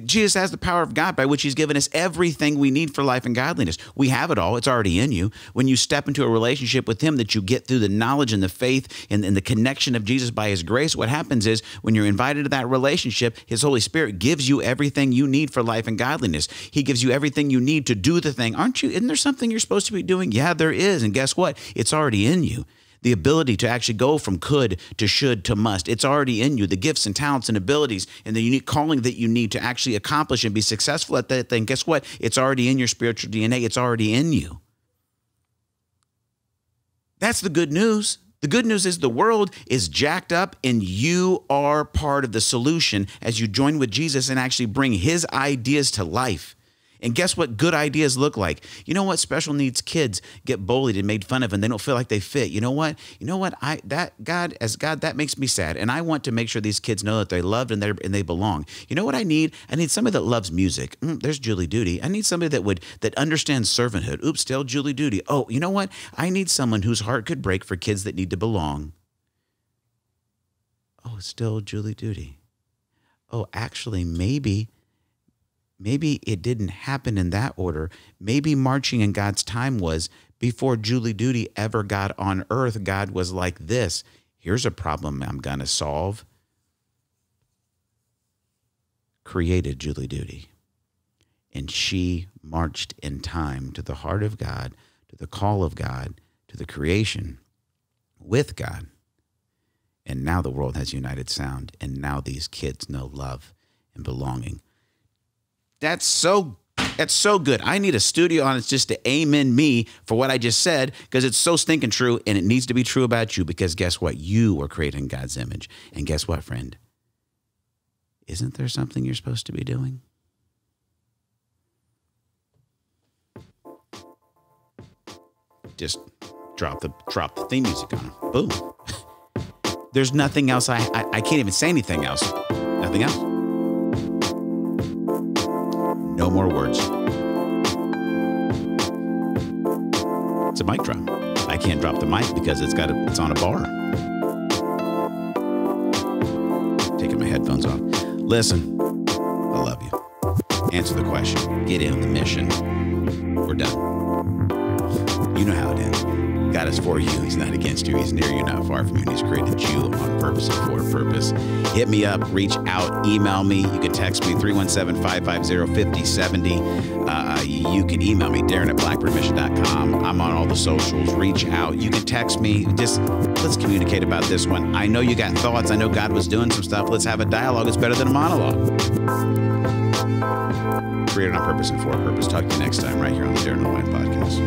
Jesus has the power of God by which he's given us everything we need for life and godliness. We have it all. It's already in you. When you step into a relationship with him that you get through the knowledge and the faith and the connection of Jesus by his grace, what happens is when you're invited to that relationship, his Holy Spirit gives you everything you need for life and godliness. He gives you everything you need to do the thing. Isn't there something you're supposed to be doing? Yeah, there is. And guess what? It's already in you. The ability to actually go from could to should to must. It's already in you. The gifts and talents and abilities and the unique calling that you need to actually accomplish and be successful at that thing. Guess what? It's already in your spiritual DNA. It's already in you. That's the good news. The good news is the world is jacked up and you are part of the solution as you join with Jesus and actually bring his ideas to life. And guess what good ideas look like? You know what? Special needs kids get bullied and made fun of and they don't feel like they fit. You know what? That makes me sad. And I want to make sure these kids know that they're loved and they belong. You know what I need? I need somebody that loves music. There's Julie Duty. I need somebody that understands servanthood. Oops, still Julie Duty. Oh, you know what? I need someone whose heart could break for kids that need to belong. Oh, still Julie Duty. Oh, actually, maybe it didn't happen in that order. Maybe marching in God's time was before Julie Duty ever got on earth. God was like this. Here's a problem I'm going to solve. Created Julie Duty. And she marched in time to the heart of God, to the call of God, to the creation with God. And now the world has united sound. And now these kids know love and belonging. That's so good. I need a studio audience just to amen me for what I just said because it's so stinking true and it needs to be true about you because guess what? You were created in God's image. And guess what, friend? Isn't there something you're supposed to be doing? Just drop the theme music on him. Boom. There's nothing else. I can't even say anything else. Nothing else. No more words. It's a mic drop. I can't drop the mic because it's on a bar. Taking my headphones off. Listen, I love you. Answer the question. Get in the mission. We're done. You know how it ends. God is for you. He's not against you. He's near you, not far from you. And he's created you on purpose and for a purpose. Hit me up, reach out, email me. You can text me 317-550-5070. You can email me, Daron@blackbirdmission.com. I'm on all the socials. Reach out. You can text me. Just let's communicate about this one. I know you got thoughts. I know God was doing some stuff. Let's have a dialogue. It's better than a monologue. Created on purpose and for a purpose. Talk to you next time right here on the Daron Earlewine Podcast.